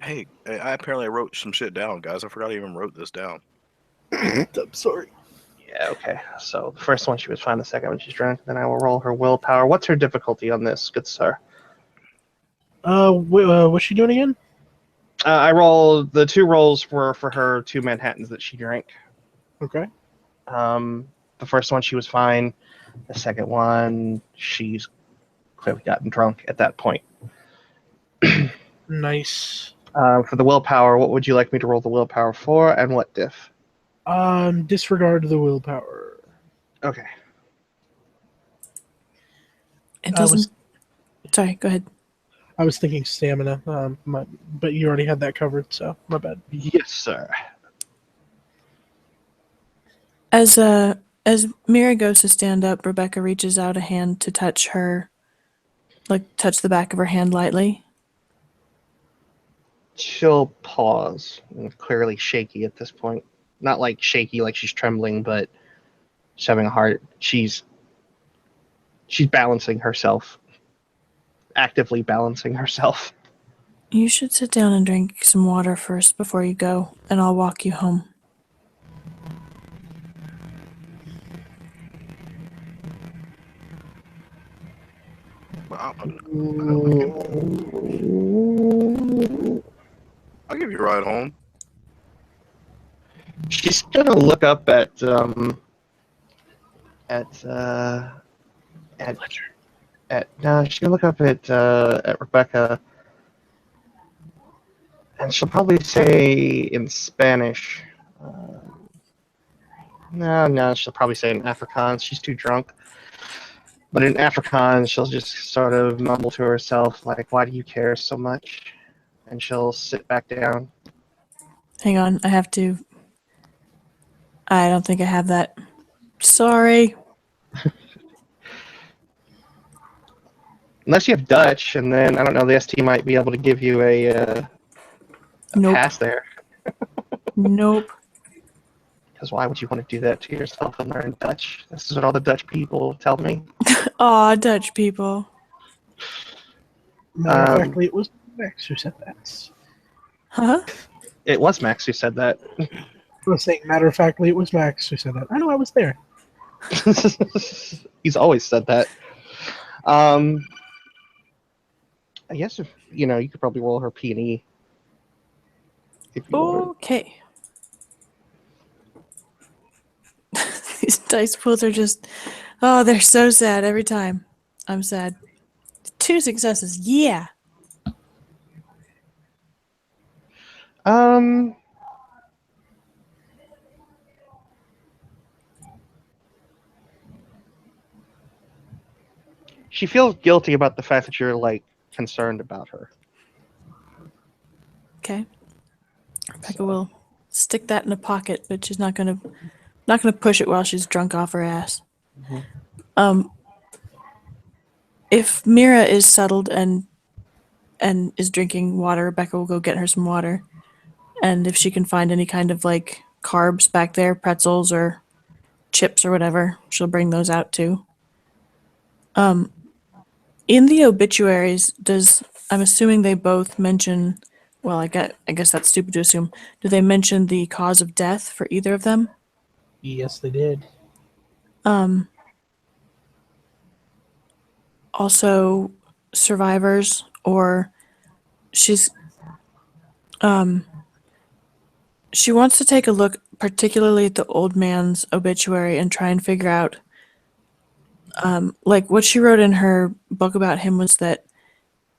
Hey, I apparently wrote some shit down, guys. I forgot I even wrote this down. I'm sorry. Yeah, okay. So the first one she was fine, the second one she's drunk. Then I will roll her willpower. What's her difficulty on this, good sir? What's she doing again? I rolled the 2 rolls were for her 2 Manhattans that she drank. Okay. The first one she was fine. The second one she's clearly gotten drunk at that point. Nice. For the willpower, what would you like me to roll the willpower for, and what diff? Disregard the willpower. Okay. It I was- doesn't. Sorry, go ahead. I was thinking stamina, but you already had that covered, so my bad. Yes, sir. As Mira goes to stand up, Rebecca reaches out a hand to touch her, touch the back of her hand lightly. She'll pause, clearly shaky at this point. Not like shaky, like she's trembling, but she's having a heart. She's balancing herself, actively balancing herself. You should sit down and drink some water first before you go, and I'll walk you home. I'll give you a ride home. She's gonna look up at no, she's gonna look up at Rebecca, and she'll probably say in Spanish. No, she'll probably say in Afrikaans. She's too drunk. But in Afrikaans, she'll just sort of mumble to herself, like, "Why do you care so much?" And she'll sit back down. Hang on, I have to. I don't think I have that. Sorry. Unless you have Dutch, and then, I don't know, the ST might be able to give you a Nope. pass there. Nope. Because why would you want to do that to yourself and learn Dutch? This is what all the Dutch people tell me. Aw, Dutch people. Matter of factly, it was Max who said that. Huh? It was Max who said that. I was saying, matter of factly, it was Max who said that. I know I was there. He's always said that. I guess if you could probably roll her P and E. If you want. Okay. These dice pools are just, they're so sad every time. I'm sad. 2 successes, yeah. She feels guilty about the fact that you're concerned about her. Okay. Rebecca will stick that in a pocket, but she's not gonna push it while she's drunk off her ass. Mhm. If Mira is settled and is drinking water, Rebecca will go get her some water. And if she can find any kind of carbs back there, pretzels or chips or whatever, she'll bring those out too. In the obituaries, I'm assuming they both mention, well, I guess that's stupid to assume. Do they mention the cause of death for either of them? Yes, they did. Also survivors, or she wants to take a look particularly at the old man's obituary and try and figure out what she wrote in her book about him was that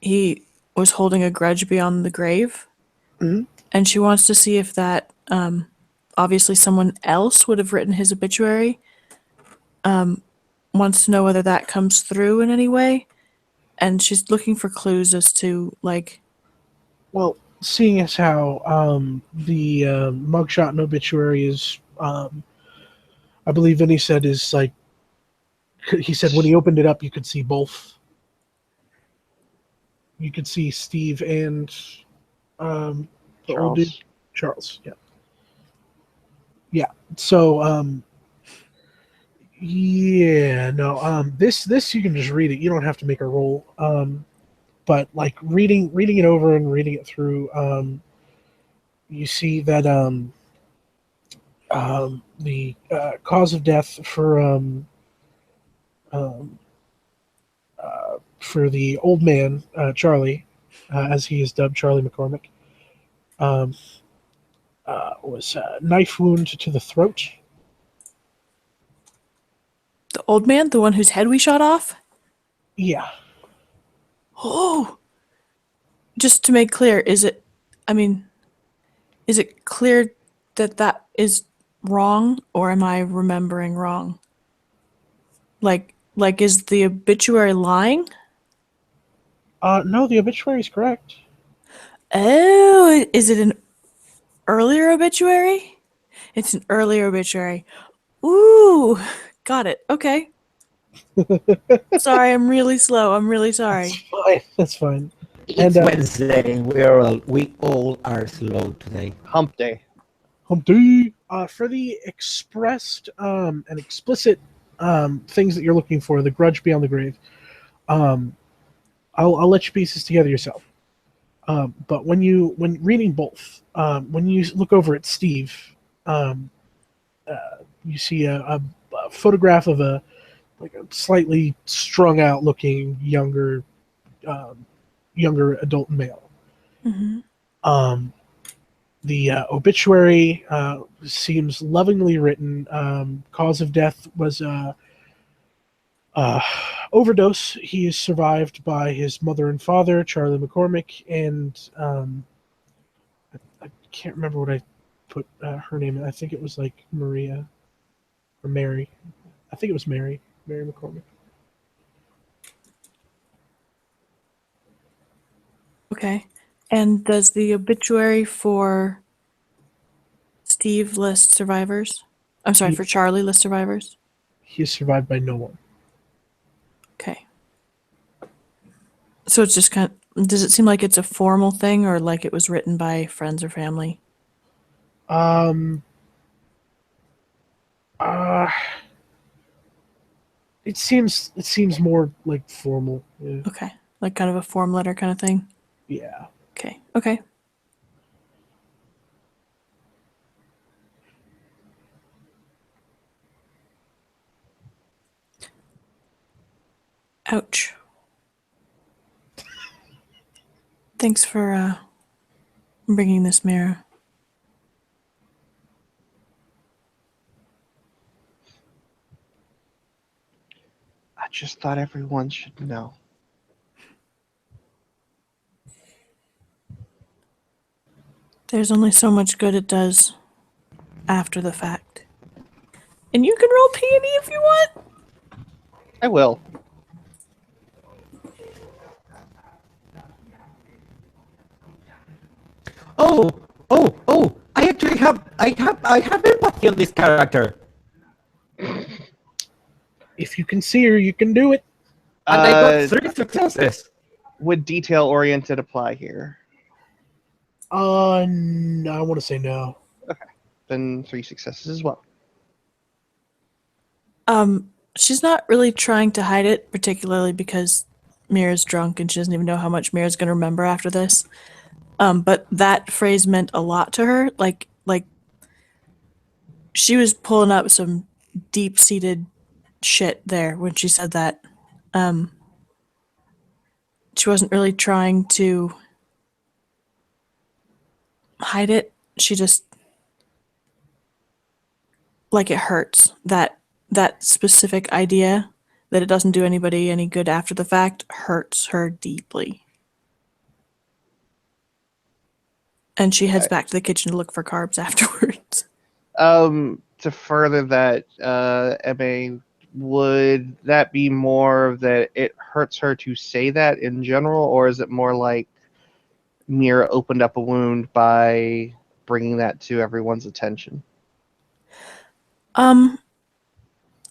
he was holding a grudge beyond the grave. Mhm. And she wants to see if that obviously someone else would have written his obituary. Wants to know whether that comes through in any way, and she's looking for clues as to like. Well, seeing as how the mugshot and obituary is, I believe Vinny said is like, he said when he opened it up, you could see both. You could see Steve and the old dude, Charles. Yeah. Yeah. So, yeah, no. This you can just read it. You don't have to make a roll. But like reading it over and reading it through, you see that the cause of death for the old man, Charlie, as he is dubbed, Charlie McCormick, was a knife wound to the throat. The old man, the one whose head we shot off? Yeah. Oh! Just to make clear, is it clear that that is wrong, or am I remembering wrong? Like is the obituary lying? No, the obituary is correct. Oh, is it an earlier obituary? It's an earlier obituary. Ooh, got it. Okay. Sorry, I'm really slow. I'm really sorry. That's fine. It's Wednesday. We all are slow today. Hump day. Humpty. For the expressed and explicit things that you're looking for, the grudge beyond the grave, I'll let you piece this together yourself. But when reading both, when you look over at Steve, you see a photograph of a slightly strung out looking younger adult male. Mm-hmm. The obituary seems lovingly written. Cause of death was overdose. He is survived by his mother and father, Charlie McCormick, and I can't remember what I put her name in. I think it was like Maria or Mary. I think it was Mary McCormick. Okay. And does the obituary for Steve list survivors? I'm sorry, for Charlie list survivors? He is survived by no one. Okay. So it's just does it seem like it's a formal thing, or like it was written by friends or family? It seems more like formal. Yeah. Okay. Like kind of a form letter kind of thing? Yeah. Okay. Okay. Ouch. Thanks for bringing this mirror. I just thought everyone should know. There's only so much good it does after the fact. And you can roll peony if you want. I will. Oh! I actually have empathy on this character. If you can see her, you can do it. And I got 3 successes. Would detail-oriented apply here? No, I want to say no. Okay. Then 3 successes as well. She's not really trying to hide it, particularly because Mira's drunk and she doesn't even know how much Mira's going to remember after this. But that phrase meant a lot to her. Like she was pulling up some deep-seated shit there when she said that. She wasn't really trying to hide it. She just, like, it hurts. That specific idea that it doesn't do anybody any good after the fact hurts her deeply. And she heads back to the kitchen to look for carbs afterwards. To further that, MA, would that be more that it hurts her to say that in general, or is it more like Mira opened up a wound by bringing that to everyone's attention?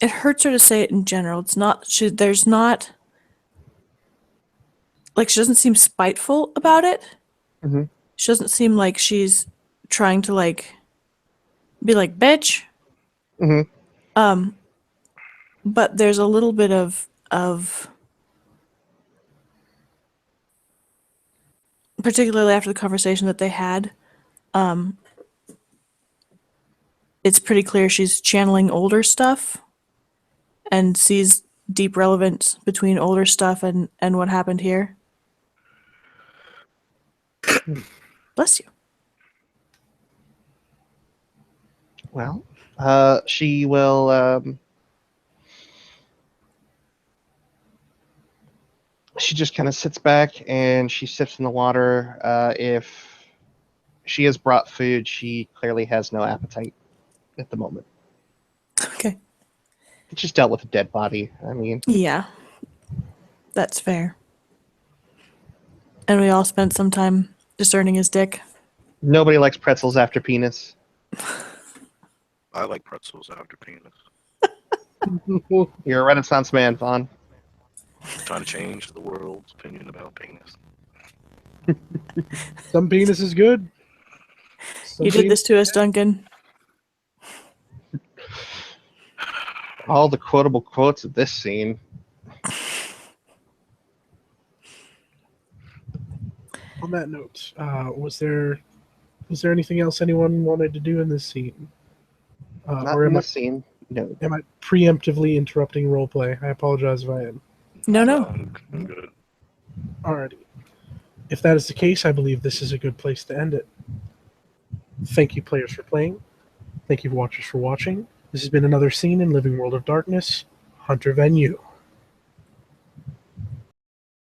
It hurts her to say it in general. It's not. There's not. Like, she doesn't seem spiteful about it. Mm-hmm. She doesn't seem like she's trying to, like, be like, bitch. Mm-hmm. But there's a little bit of particularly after the conversation that they had, it's pretty clear she's channeling older stuff and sees deep relevance between older stuff and what happened here. Bless you. Well, she will. She just kind of sits back and she sips in the water. If she has brought food, she clearly has no appetite at the moment. Okay. She's dealt with a dead body. I mean, Yeah. That's fair. And we all spent some time discerning his dick. nobody likes pretzels after penis. I like pretzels after penis. You're a Renaissance man, Vaughn. Trying to change the world's opinion about penis. Some penis is good. Some You did penis- this to us, Duncan. All the quotable quotes of this scene. On that note, was there anything else anyone wanted to do in this scene? Not Or in am I this scene. No. preemptively interrupting roleplay? I apologize if I am. No. I'm good. Alrighty. If that is the case, I believe this is a good place to end it. Thank you, players, for playing. Thank you, watchers, for watching. This has been another scene in Living World of Darkness, Hunter Venue.